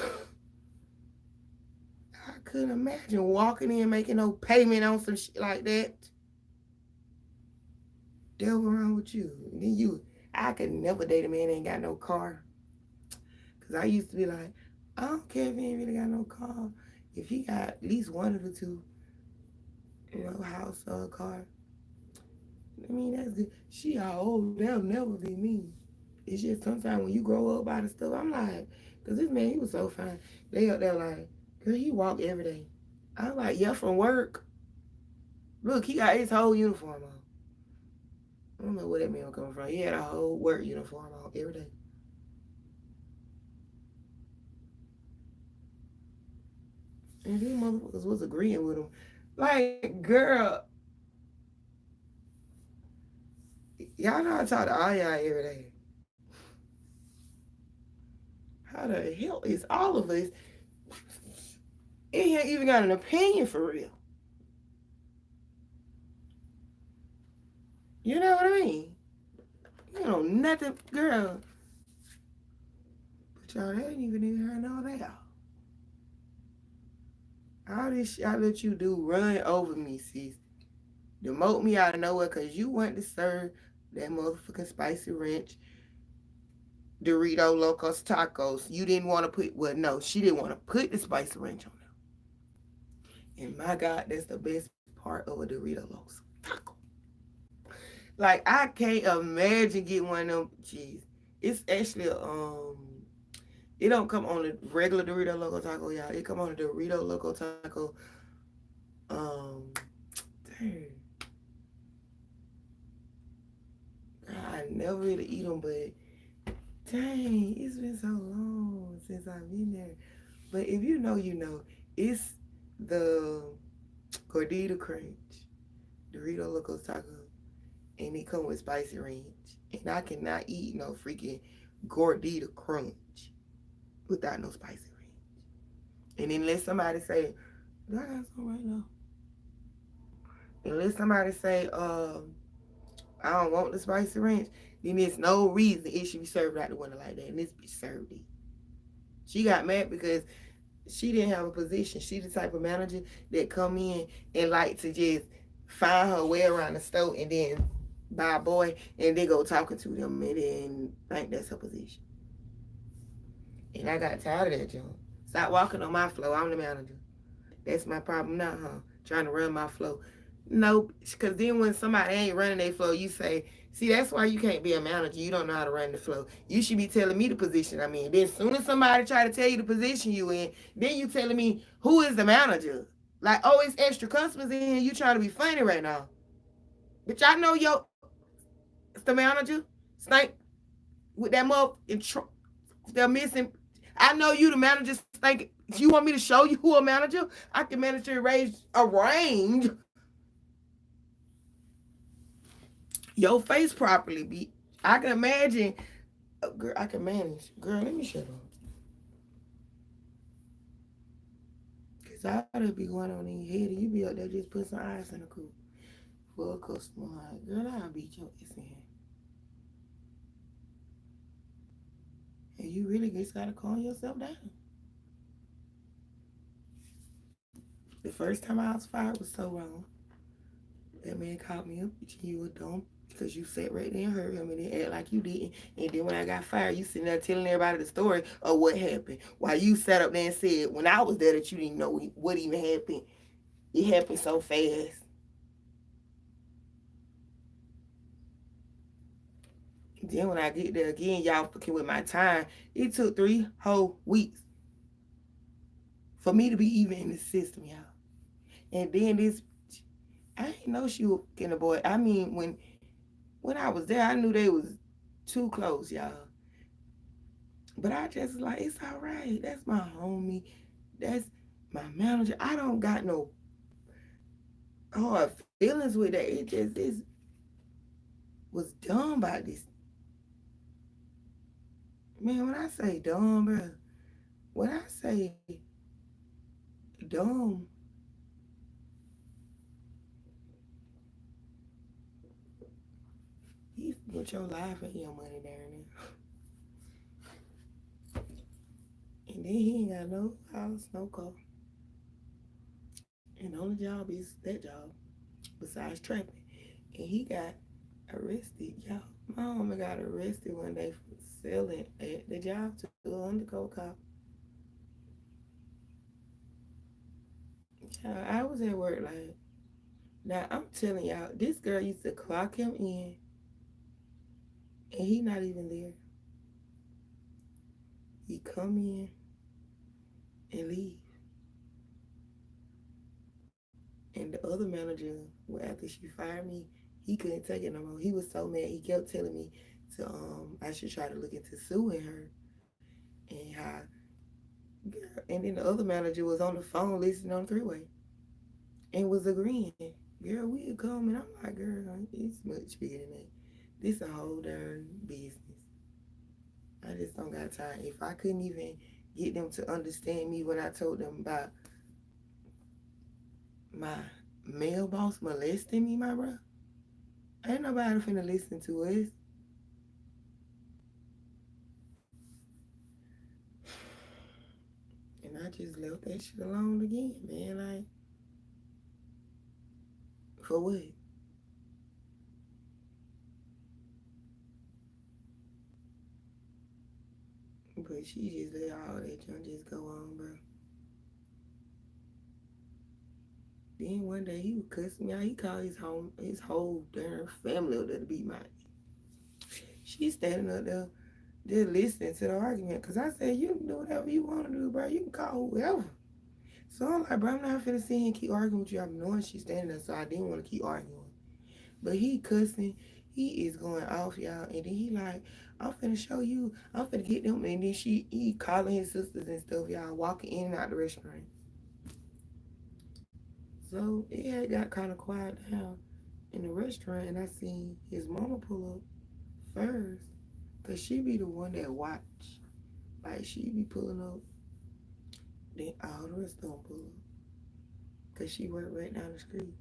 Speaker 1: couldn't imagine walking in making no payment on some shit like that. devil wrong with you? And then I could never date a man that ain't got no car. Cause I used to be like, I don't care if he ain't really got no car. If he got at least one of the two, house or a car, I mean that's good. She all old, that'll never be me. It's just sometimes when you grow up by the stuff, I'm like, cause this man he was so fine. They up there like, girl, he walk every day. I'm like, yeah, from work. Look, he got his whole uniform on. I don't know where that man was coming from. He had a whole work uniform on every day. And these motherfuckers was agreeing with him. Like, girl, y'all know I talk to all y'all every day. How the hell is all of us? He ain't even got an opinion for real. You know what I mean? You know nothing, girl. But y'all ain't even heard all that. All this shit I let you do run over me, sis. Demote me out of nowhere because you want to serve that motherfucking spicy ranch Dorito Locos Tacos. You didn't want to put, well, no, she didn't want to put the spicy ranch on there. And my God, that's the best part of a Dorito Locos Taco. Like, I can't imagine getting one of them. Jeez. It's actually, it don't come on the regular Dorito Loco Taco, y'all. It come on the Dorito Loco Taco. Dang. I never really eat them, but dang, it's been so long since I've been there. But if you know, you know. It's the Gordita Crunch, Dorito Locos Taco, and it come with spicy ranch. And I cannot eat no freaking Gordita Crunch without no spicy ranch. And unless somebody say, do I got some right now? Unless somebody say, I don't want the spicy ranch, then there's no reason it should be served out the window like that. And this bitch served it. She got mad because she didn't have a position. She the type of manager that come in and like to just find her way around the store and then buy a boy and they go talking to them and then think that's her position. And I got tired of that junk. Stop walking on my flow. I'm the manager. That's my problem now, huh? Trying to run my flow. Nope. Because then when somebody ain't running their flow, you say, see, that's why you can't be a manager. You don't know how to run the flow. You should be telling me the position I'm in. Then as soon as somebody try to tell you the position you in, then you telling me who is the manager. Like, oh, it's extra customers in here. You trying to be funny right now. But y'all know it's the manager. Snake with that mother they're missing. I know you the manager. Think you want me to show you who a manager? I can manage to arrange your face properly. Be I can imagine. Girl, I can manage. Girl, let me shut up. Cause I'd be going on in your head and you be up there just put some ice in the coop for a customer. Like, girl, I'll beat your ass in here. And you really just gotta calm yourself down. The first time I was fired was so wrong. That man called me up, you were dumb because you sat right there and heard him and then act like you didn't. And then when I got fired, you sitting there telling everybody the story of what happened. While you sat up there and said, when I was there, that you didn't know what even happened. It happened so fast. Then when I get there again, y'all fucking with my time. It took 3 whole weeks for me to be even in the system, y'all. And then this, I didn't know she was getting a boy. I mean, when I was there, I knew they was too close, y'all. But I just like, it's all right. That's my homie. That's my manager. I don't got no hard feelings with that. It just was dumb by this. Man, when I say dumb, bro, when I say dumb, you put your life and your money down there. And then he ain't got no house, no car. And the only job is that job, besides trapping. And he got arrested, y'all. My homie got arrested one day for selling at the job to an undercover cop. Child, I was at work like, now I'm telling y'all, this girl used to clock him in and he not even there. He come in and leave. And the other manager, well, after she fired me, he couldn't take it no more. He was so mad. He kept telling me to I should try to look into suing her and how girl. And then the other manager was on the phone listening on the three-way and was agreeing. Girl, we'll come. And I'm like, girl, it's much bigger than that. This a whole darn business. I just don't got time. If I couldn't even get them to understand me when I told them about my male boss molesting me, my bro, ain't nobody finna listen to us. And I just left that shit alone again, man. Like, for what? But she just let all that junk just go on, bro. Then one day he would cuss me out. He called his whole damn family up there to beat my. She standing up there just listening to the argument. Cause I said, you can do whatever you want to do, bro. You can call whoever. So I'm like, bro, I'm not finna sit here and keep arguing with you. I'm knowing she's standing there, so I didn't want to keep arguing. But he cussing, he is going off, y'all. And then he like, I'm finna show you, I'm finna get them. And then he calling his sisters and stuff, y'all, walking in and out the restaurant. So it had got kind of quiet down in the restaurant, and I seen his mama pull up first, cause she be the one that watch. Like she be pulling up, then all the rest don't pull up, cause she worked right down the street.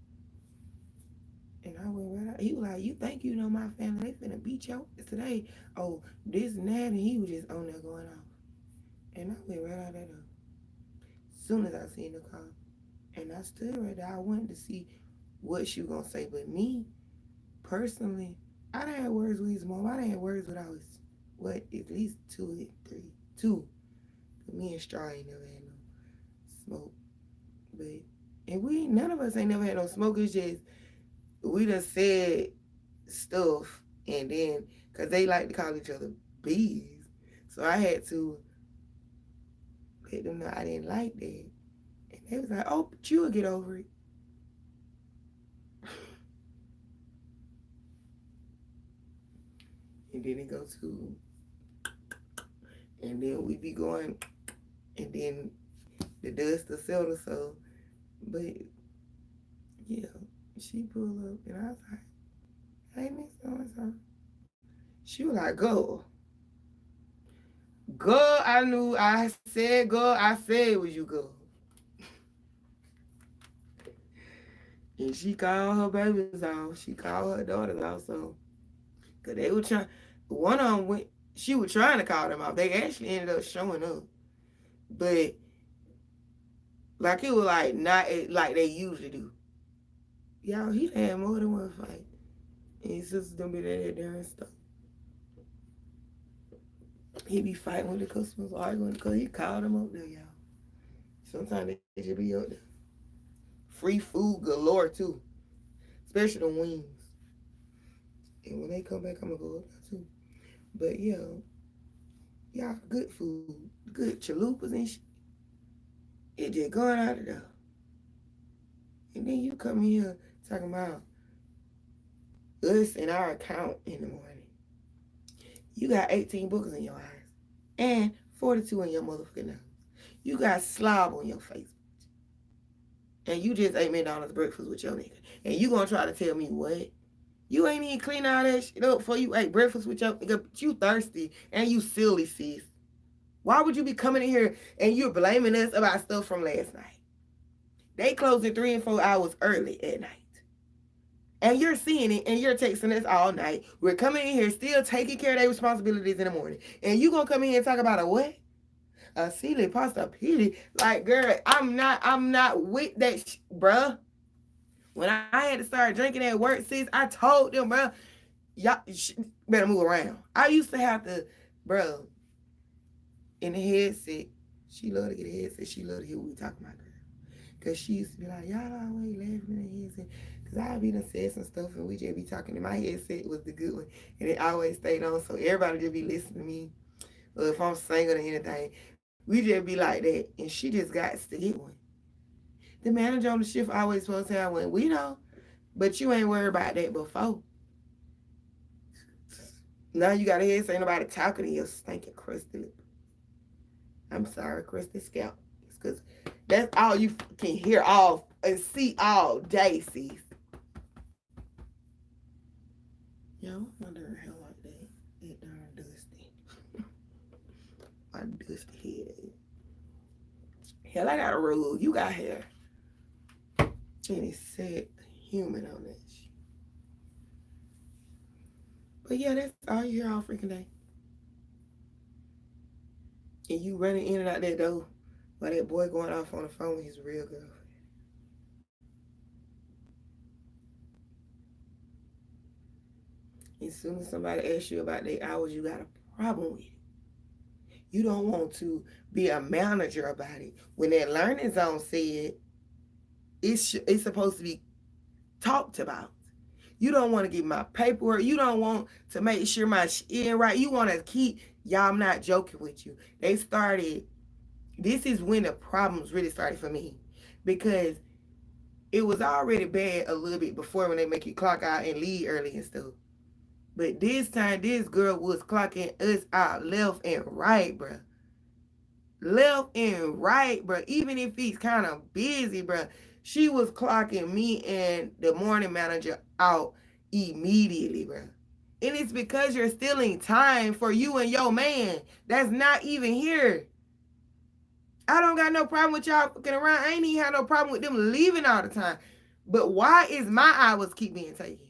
Speaker 1: And I went right out. He was like, you think you know my family? They finna beat your ass today. Oh, this and that. And he was just on there going off. And I went right out that door. Soon as I seen the car. And I stood right there. I wanted to see what she was going to say. But me, personally, I didn't have words with his mom. I didn't have words with I was, what, at least two, three, two. But me and Straw ain't never had no smoke. But, and none of us ain't never had no smoke. It's just, we done said stuff, and then because they like to call each other bees, so I had to let them know I didn't like that, and they was like, "Oh, but you'll get over it." And then it go to, and then we be going, and then the dust will settle. So, but yeah, she pulled up, and I was like, "Hey, Miss So-and-so." She was like, "Go." Girl, I knew I said girl, I said it was you girl. And she called her babies off. She called her daughters off. So, cause they were trying, one of them went, she was trying to call them off. They actually ended up showing up. But, like it was like not like they usually do. Y'all, he had more than one fight. And his sisters don't be there and stuff. He be fighting with the customers, arguing because he called them up there, y'all. Sometimes they just be up there. Free food galore too, especially the wings. And when they come back, I'm gonna go up there too. But yeah, y'all good food, good chalupas and shit. It just going out of there. And then you come here talking about us and our account in the morning. You got 18 boogers in your eyes and 42 in your motherfucking nose. You got slob on your face. And you just ate McDonald's breakfast with your nigga. And you gonna try to tell me what? You ain't even clean all that shit up before you ate breakfast with your nigga. You thirsty and you silly, sis. Why would you be coming in here and you're blaming us about stuff from last night? They closed at 3 and 4 hours early at night. And you're seeing it and you're texting us all night. We're coming in here still taking care of their responsibilities in the morning. And you gonna come in here and talk about a what? A silly pasta pity. Like, girl, I'm not with that bruh. When I had to start drinking at work, sis, I told them, bruh, y'all better move around. I used to have to, bro, in the headset. She loved to get a headset. She loved to hear what we talking about, girl. Cause she used to be like, y'all always laughing in the headset. Cause I be done said some stuff and we just be talking. And my headset was the good one, and it always stayed on, so everybody just be listening to me. Or if I'm singing or anything, we just be like that. And she just got to get one. The manager on the shift always supposed to have one. We know, but you ain't worried about that before. Now you got a headset, ain't nobody talking to your stinking crusty lip. I'm sorry, crusty scalp. It's because that's all you can hear all and see all day, sis. Yo, I wonder how like that. That darn dusty. My dusty head. Hell, I got a rule. You got hair. And it said human on that shit. But yeah, that's all you hear all freaking day. And you running in and out that door while that boy going off on the phone with his real girl. As soon as somebody asks you about their hours, you got a problem with it. You don't want to be a manager about it. When that learning zone said it's supposed to be talked about. You don't want to get my paperwork. You don't want to make sure my shit right. You want to keep, y'all, I'm not joking with you. They started, this is when the problems really started for me. Because it was already bad a little bit before when they make you clock out and leave early and stuff. But this time, this girl was clocking us out left and right, bruh. Left and right, bruh. Even if he's kind of busy, bruh. She was clocking me and the morning manager out immediately, bruh. And it's because you're stealing time for you and your man that's not even here. I don't got no problem with y'all fucking around. I ain't even had no problem with them leaving all the time. But why is my hours keep being taken?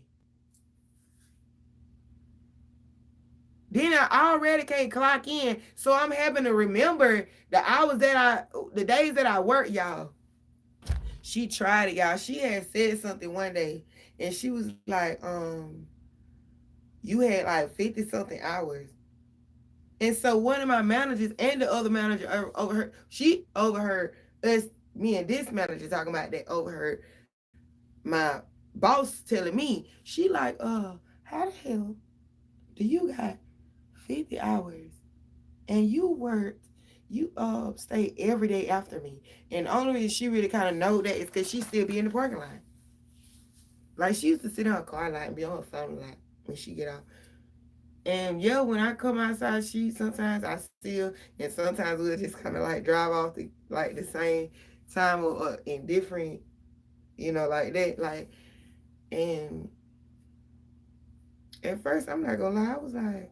Speaker 1: Then I already can't clock in, so I'm having to remember the days that I work, y'all. She tried it, y'all. She had said something one day, and she was like, you had like 50 something hours. And so one of my managers and the other manager overheard, she overheard us, me and this manager talking about that, overheard my boss telling me, she like, how the hell do you got 50 hours and you worked, you stay every day after me? And the only reason she really kind of know that is because she still be in the parking lot. Like, she used to sit in her car lot and be on her phone a lot when she get off. And yeah, when I come outside, sometimes I still, and sometimes we'll just kind of like drive off the same time or in different, like that. Like, and at first, I'm not gonna lie, I was like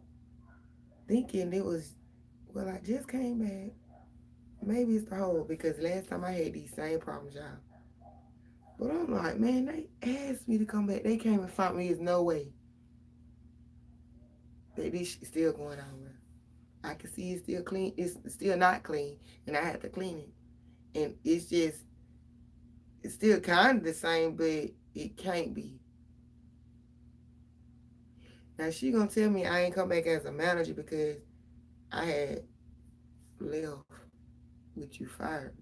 Speaker 1: thinking it was, well, I just came back. Maybe it's the whole, because last time I had these same problems, y'all. But I'm like, man, they asked me to come back. They came and found me. There's no way that this shit's still going on, bro. I can see it's still clean. It's still not clean, and I had to clean it. And it's still kind of the same, but it can't be. Now she gonna tell me I ain't come back as a manager because I had left with you fired.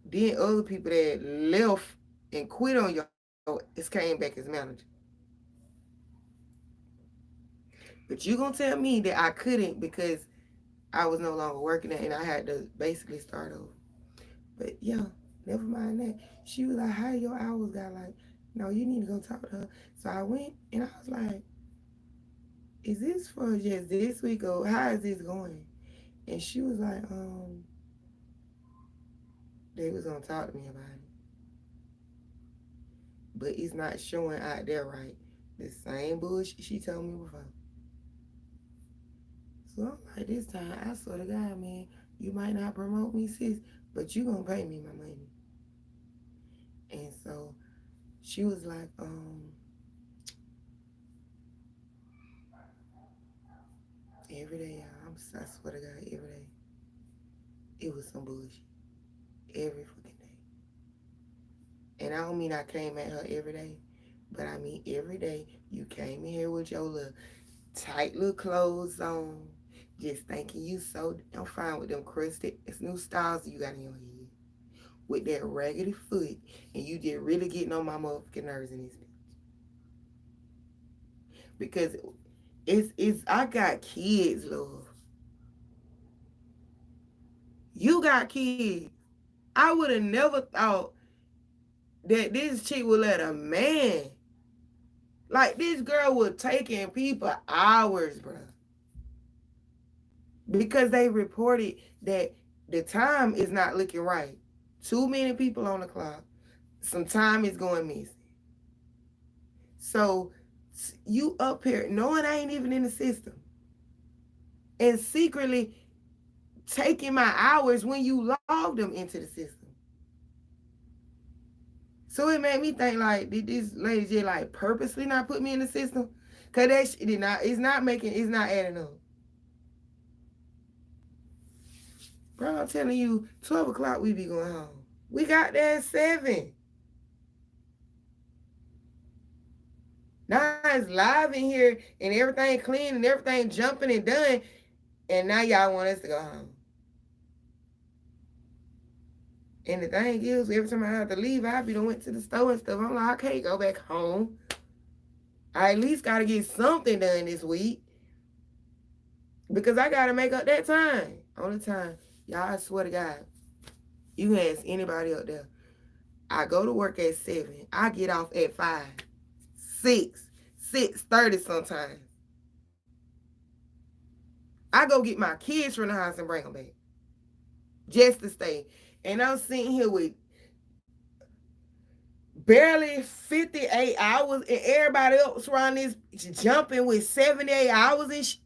Speaker 1: Then other people that left and quit on y'all came back as manager. But you gonna tell me that I couldn't because I was no longer working there and I had to basically start over. But yeah, never mind that. She was like, how your hours got like, no, you need to go talk to her. So I went and I was like, is this for just this week or how is this going? And she was like, they was gonna talk to me about it. But it's not showing out there right. The same bullshit she told me before. So I'm like, this time, I swear to God, man, you might not promote me, sis, but you gonna pay me my money. And so she was like, every day, y'all, I swear to God, every day, it was some bullshit. Every fucking day. And I don't mean I came at her every day, But I mean, every day you came in here with your little tight little clothes on, just thinking you so I'm fine with them crusted it's new styles you got in your head. With that raggedy foot, and you just really getting on my motherfucking nerves in this bitch. Because it's I got kids, love. You got kids. I would have never thought that this chick would let a man. Like this girl was taking people hours, bro. Because they reported that the time is not looking right. Too many people on the clock. Some time is going missing. So you up here knowing I ain't even in the system and secretly taking my hours when you log them into the system. So it made me think like, did this lady just like purposely not put me in the system? Cause that shit did not. It's not adding up. Bro, I'm telling you, 12 o'clock we be going home. We got there at 7. Now it's live in here and everything clean and everything jumping and done, and now y'all want us to go home. And the thing is, every time I have to leave, I be done went to the store and stuff. I'm like, I can't go back home. I at least got to get something done this week because I got to make up that time. On the time, y'all, I swear to God, you can ask anybody up there. I go to work at 7. I get off at 5, 6, 6:30 sometimes. I go get my kids from the house and bring them back just to stay. And I'm sitting here with barely 58 hours and everybody else around this jumping with 78 hours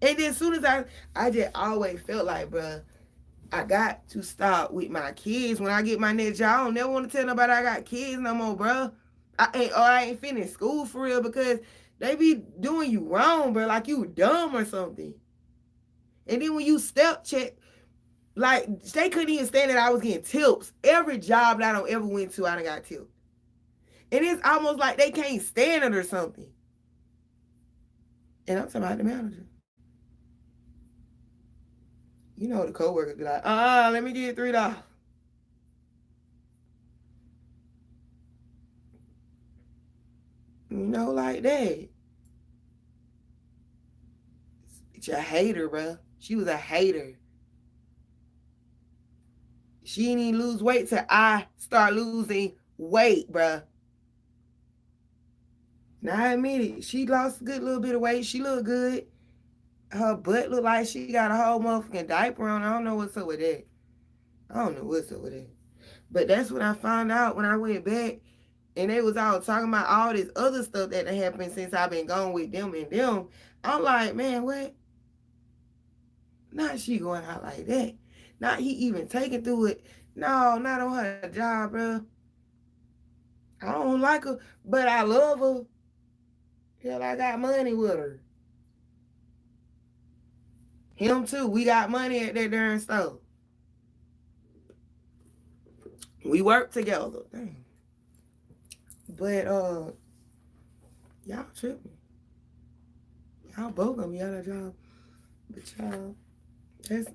Speaker 1: and then as soon as I just always felt like, bruh, I got to stop with my kids. When I get my next job, I don't never want to tell nobody I got kids no more, bruh. I ain't finished school for real because they be doing you wrong, bro. Like you dumb or something. And then when you step check, like they couldn't even stand that I was getting tips. Every job that I don't ever went to, I done got tips. And it's almost like they can't stand it or something. And I'm talking about the manager. You know the coworkers be like, let me get $3. You know, like that. It's a hater, bro. She was a hater. She didn't even lose weight till I start losing weight, bro. Now I admit it. She lost a good little bit of weight. She looked good. Her butt looked like she got a whole motherfucking diaper on. I don't know what's up with that. I don't know what's up with that. But that's what I found out when I went back. And they was all talking about all this other stuff that happened since I've been gone with them and them. I'm like, man, what? Not she going out like that. Not he even taking through it. No, not on her job, bro. I don't like her, but I love her. Hell, I got money with her. Him too. We got money at that darn store. We work together. Dang. But y'all tripping. Y'all both gonna be out of job. But y'all,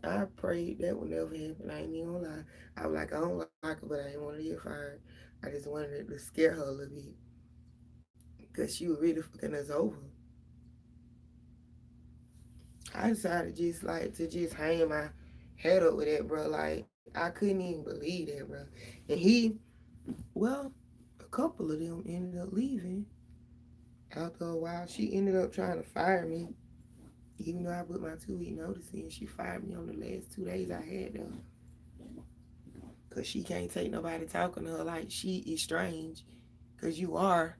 Speaker 1: I prayed that would never happen. I ain't even gonna lie. I was like, I don't like her, but I didn't want to get fired. I just wanted to scare her a little bit. Because she was really fucking us over. I decided just hang my head up with that, bro. Like, I couldn't even believe that, bro. And well, a couple of them ended up leaving. After a while, she ended up trying to fire me. Even though I put my 2-week notice in, she fired me on the last 2 days I had them. Because she can't take nobody talking to her like she is strange. Because you are.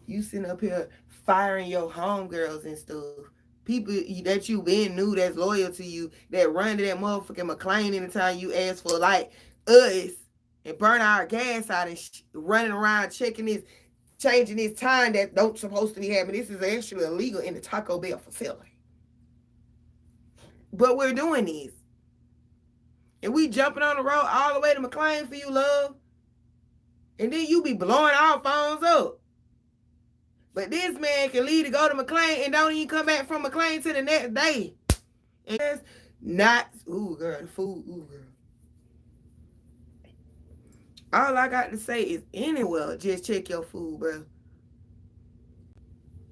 Speaker 1: You sitting up here firing your homegirls and stuff. People that you been knew that's loyal to you, that run to that motherfucking McLean anytime you ask for like us and burn our gas out and running around checking this, changing this time that don't supposed to be happening. This is actually illegal in the Taco Bell facility. But we're doing this. And we jumping on the road all the way to McLean for you, love. And then you be blowing our phones up. But this man can leave to go to McLean and don't even come back from McLean to the next day. And that's not, ooh, girl, the food, ooh, girl. All I got to say is anywhere, just check your food, bro.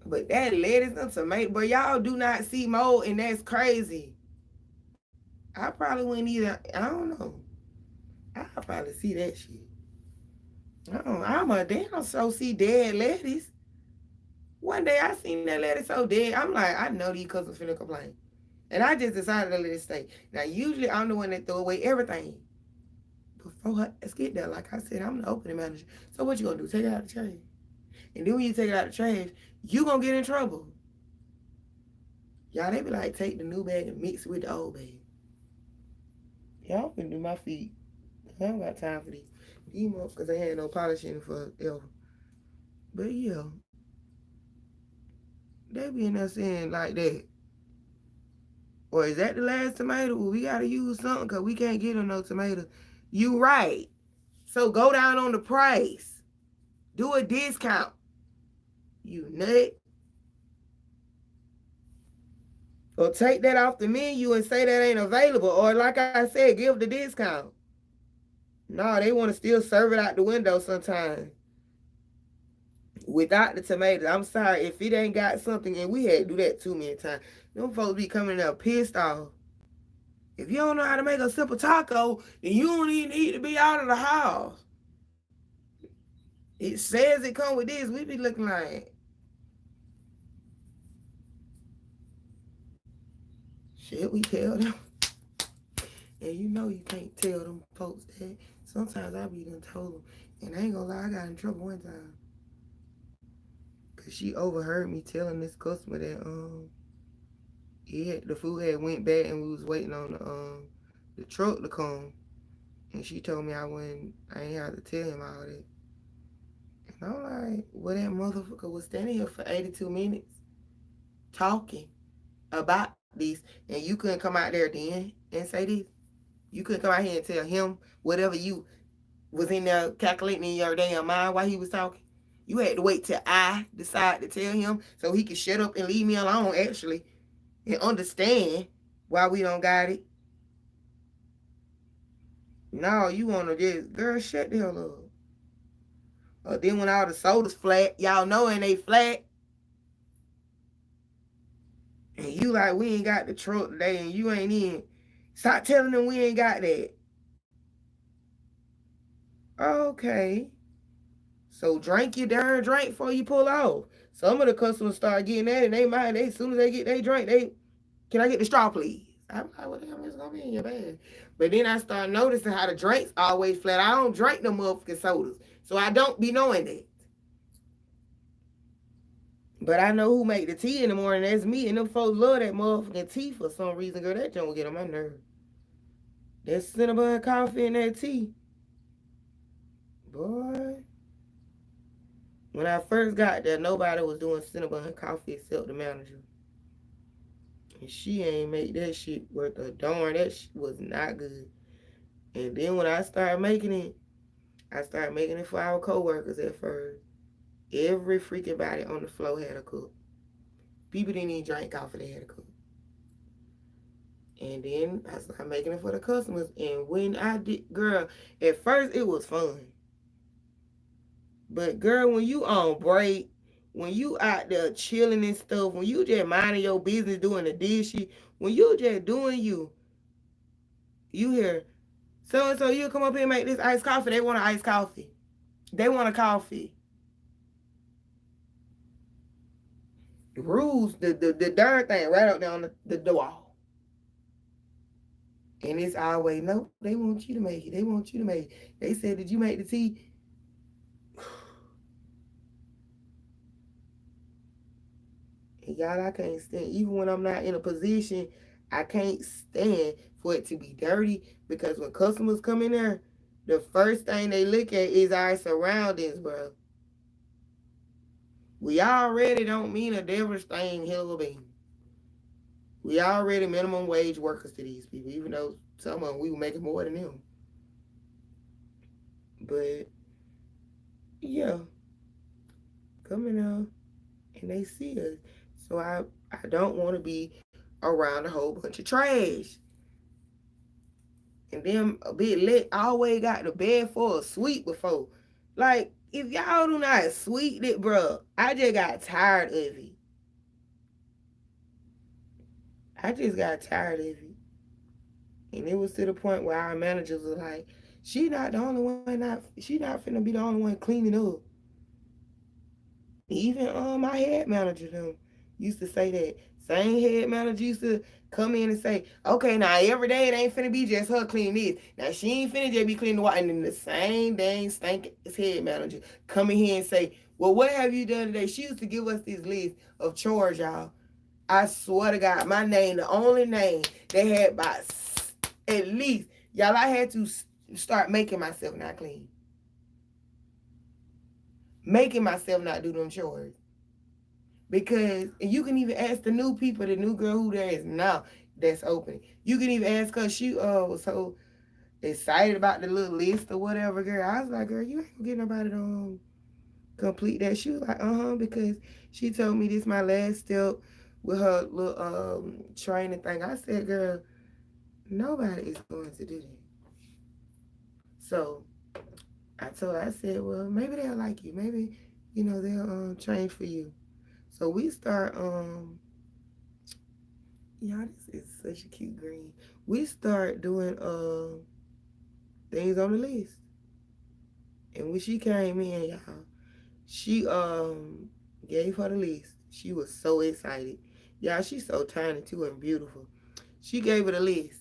Speaker 1: But that lettuce and tomato, but y'all do not see mold, and that's crazy. I probably wouldn't either. I don't know. I'll probably see that shit. I'm a damn so see dead lettuce. One day I seen that lettuce so dead. I'm like, I know these cousins finna complain. And I just decided to let it stay. Now, usually I'm the one that throw away everything. Before I get there, like I said, I'm the opening manager. So what you gonna do? Take it out of the trash. And then when you take it out of the trash, you gonna get in trouble. Y'all, they be like, take the new bag and mix it with the old bag. Y'all can do my feet. I don't got time for these. These up because I had no polishing forever. But yeah, they be in there saying like that. Or is that the last tomato? Well, we gotta use something because we can't get no tomato. You right. So go down on the price. Do a discount. You nut. Or take that off the menu and say that ain't available. Or like I said, give the discount. No, they want to still serve it out the window sometimes. Without the tomatoes. I'm sorry, if it ain't got something, and we had to do that too many times. Them folks be coming there pissed off. If you don't know how to make a simple taco, then you don't even need to be out of the house. It says it come with this. We be looking like, shit, we tell them. And you know you can't tell them folks that. Sometimes I be done told them. And I ain't gonna lie, I got in trouble one time. Cause she overheard me telling this customer that the food had went bad and we was waiting on the truck to come. And she told me I ain't have to tell him all that. And I'm like, well, that motherfucker was standing here for 82 minutes talking about this, and you couldn't come out there then and say this. You couldn't come out here and tell him whatever you was in there calculating in your damn mind while he was talking. You had to wait till I decide to tell him so he could shut up and leave me alone, actually, and understand why we don't got it. No, you want to just, girl, shut the hell up. Then when all the sodas flat, y'all know and they flat, and you like, we ain't got the truck today, and you ain't in. Stop telling them we ain't got that. Okay. So drink your darn drink before you pull off. Some of the customers start getting that, and they mind, as soon as they get their drink, can I get the straw, please? I'm like, what the hell is going to be in your bag? But then I start noticing how the drinks always flat. I don't drink no motherfucking sodas, so I don't be knowing that. But I know who make the tea in the morning. That's me. And them folks love that motherfucking tea for some reason. Girl, that don't get on my nerve. That cinnamon coffee and that tea. Boy. When I first got there, nobody was doing cinnamon coffee except the manager. And she ain't make that shit worth a darn. That shit was not good. And then when I started making it for our co-workers at first. Every freaking body on the floor had a cup. People didn't even drink coffee, they had a cup. And then I started making it for the customers. And when I did, girl, at first it was fun. But girl, when you on break, when you out there chilling and stuff, when you just minding your business doing the dishes, when you just doing you hear, so you come up here and make this iced coffee. They want an iced coffee. They want a coffee. The rules, the darn thing right up there on the door. And it's always, no, they want you to make it. They want you to make it. They said, did you make the tea? And y'all, I can't stand, even when I'm not in a position, I can't stand for it to be dirty, because when customers come in there, the first thing they look at is our surroundings, bro. We already don't mean a devilish thing, hell of a bean. We already minimum wage workers to these people, even though some of them we were making more than them. But yeah, coming out and they see us. So I don't want to be around a whole bunch of trash. And then a bit lit always got the bed full of sweet before. Like, if y'all do not sweet it, bro, I just got tired of it. I just got tired of it. And it was to the point where our managers were like, she not finna be the only one cleaning up. Even my head manager them used to say that. Same head manager used to come in and say, okay, now every day it ain't finna be just her cleaning this. Now she ain't finna just be cleaning the water. And then the same dang stank head manager come in here and say, well, what have you done today? She used to give us this list of chores, y'all. I swear to God, my name, the only name they had by at least, y'all, I had to start making myself not clean. Making myself not do them chores. Because you can even ask the new people, the new girl who there is now that's open. You can even ask her. She was so excited about the little list or whatever, girl. I was like, girl, you ain't gonna get nobody to complete that. She was like, because she told me this my last step with her little training thing. I said, girl, nobody is going to do that. So I said, well, maybe they'll like you. Maybe, they'll train for you. So we start y'all, this is such a cute green. We start doing things on the list. And when she came in, y'all, she gave her the list. She was so excited. Y'all, she's so tiny too and beautiful. She gave her the list.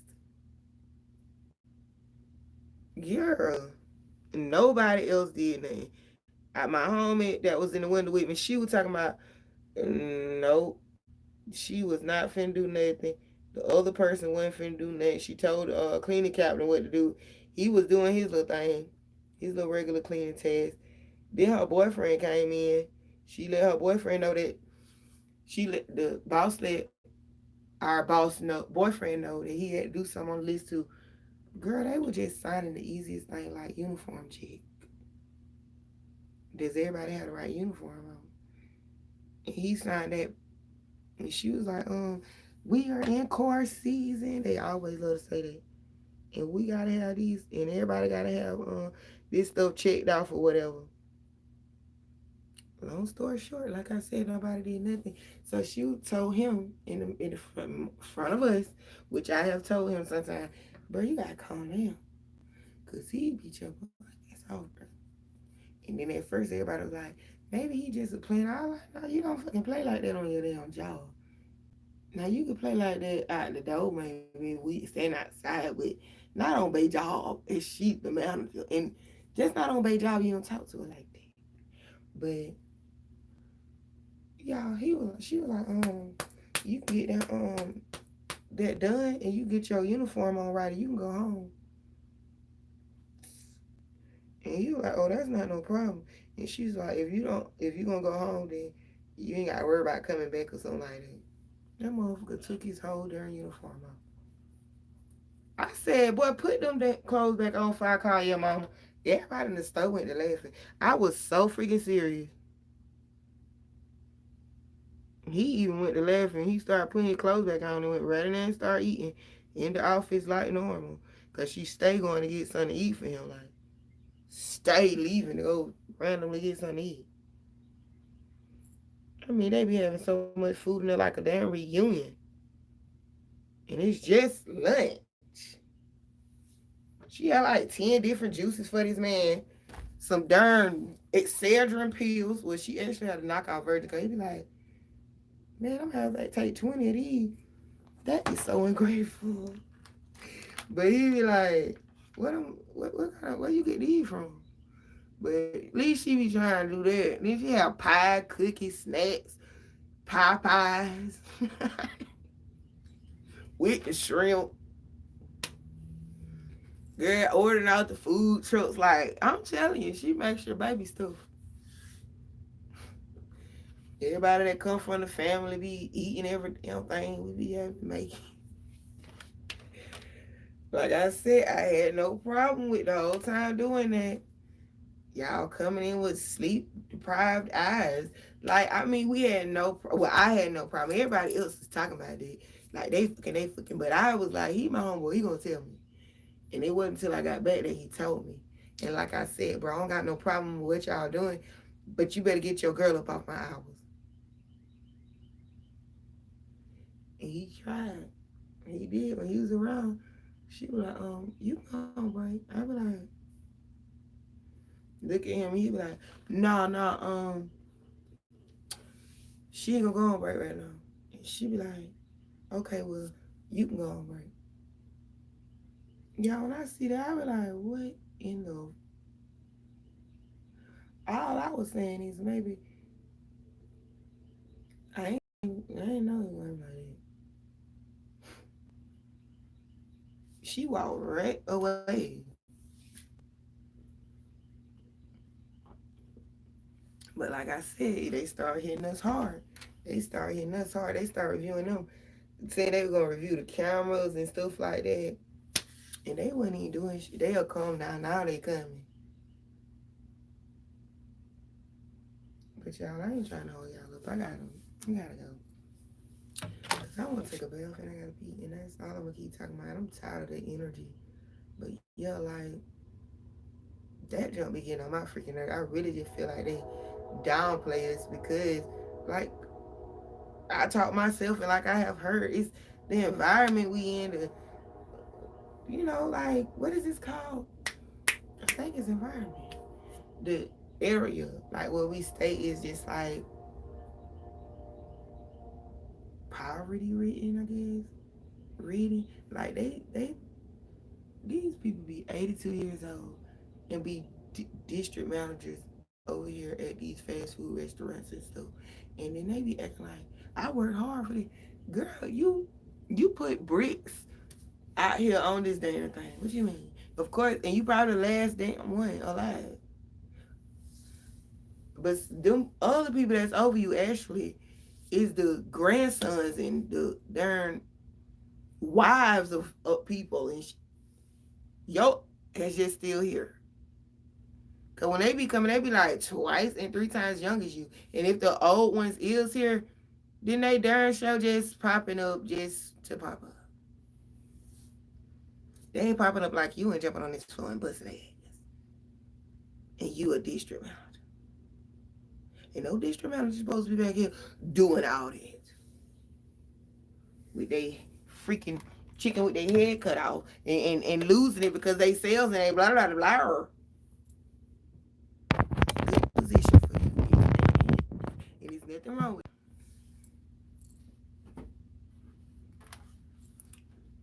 Speaker 1: Girl, nobody else did nothing. My homie that was in the window with me, she was talking about, nope, she was not finna do nothing. The other person wasn't finna do nothing. She told cleaning captain what to do. He was doing his little thing, his little regular cleaning task. Then her boyfriend came in. She let her boyfriend know that she let the boss let our boyfriend know that he had to do something on the list too. Girl, they were just signing the easiest thing like uniform check. Does everybody have the right uniform on? And he signed that. And she was like, we are in course season. They always love to say that. And we gotta have these, and everybody gotta have this stuff checked off or whatever. Long story short, like I said, nobody did nothing. So she told him in the front of us, which I have told him sometimes, bro, you gotta calm down. Cause he beat your butt like that's over. And then at first everybody was like, maybe he just a playing. I was like, no, you don't fucking play like that on your damn job. Now you can play like that out the door, maybe we stand outside, but not on Bay job. It's she the manager, and just not on Bay job. You don't talk to her like that. But y'all, she was like, you can get that done, and you get your uniform on right, and you can go home. And you like, oh, that's not no problem. And she's like, if you gonna go home, then you ain't gotta worry about coming back or something like that. That motherfucker took his whole darn uniform off. I said, boy, put them clothes back on before I call your mama. Everybody in the store went to laughing. I was so freaking serious. He even went to laughing. He started putting his clothes back on and went right in there and started eating in the office like normal. Because she stay going to get something to eat for him. Like, stay leaving to go randomly get something to eat. I mean, they be having so much food in there like a damn reunion. And it's just lunch. She had like 10 different juices for this man. Some darn Excedrin pills. Well, she actually had a knockout version. Cause he be like, man, I'm gonna have to take 20 of these. That is so ungrateful. But he be like, what kind of, where you get these from? But at least she be trying to do that. Then she have pie, cookies, snacks, pie pies with the shrimp. Girl ordering out the food trucks. Like, I'm telling you, she makes sure baby stuff. Everybody that come from the family be eating every damn thing we be having to make. Like I said, I had no problem with the whole time doing that. Y'all coming in with sleep deprived eyes. Like, I mean, we had well, I had no problem. Everybody else was talking about it. Like, they fucking. But I was like, he my homeboy, he gonna tell me. And it wasn't until I got back that he told me. And like I said, bro, I don't got no problem with what y'all doing, but you better get your girl up off my hours. And he tried. He did when he was around. She was like, you gone, right? I be like, look at him. He be like, no, no, she ain't gonna go on break right now. And she be like, okay, well, you can go on break. Yeah, when I see that, I be like, what in the... All I was saying is maybe I ain't know it wasn't like that. She walked right away. But like I said, they started hitting us hard. They started hitting us hard. They started reviewing them, saying they were gonna review the cameras and stuff like that. And they wasn't even doing shit. They'll calm down. Now they coming. But y'all, I ain't trying to hold y'all up. I gotta go. Cause I want to take a bath and I gotta pee. And that's all I'm gonna keep talking about. I'm tired of the energy. But yeah, like, that jump be getting on my freaking nerve. I really just feel like they downplay us because, like, I taught myself and like I have heard, it's the environment we in, like, what is this called? I think it's environment. The area, like, where we stay is just like poverty written, I guess. Reading. Like, these people be 82 years old and be district managers over here at these fast food restaurants and stuff. And then they be acting like, I work hard for this. Girl, you put bricks out here on this damn thing. What you mean? Of course, and you probably the last damn one alive. But them other people that's over you actually is the grandsons and the darn wives of people, and yo is just still here. Cause when they be coming, they be like twice and three times young as you. And if the old ones is here, then they darn show just popping up just to pop up. They ain't popping up like you and jumping on this floor and busting their ass. And you a district manager. And no district manager supposed to be back here doing all that. With they freaking chicken with their head cut off and losing it because they sales and they blah blah blah blah. Good position for you. And there's nothing wrong with it.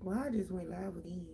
Speaker 1: Well, I just went live again.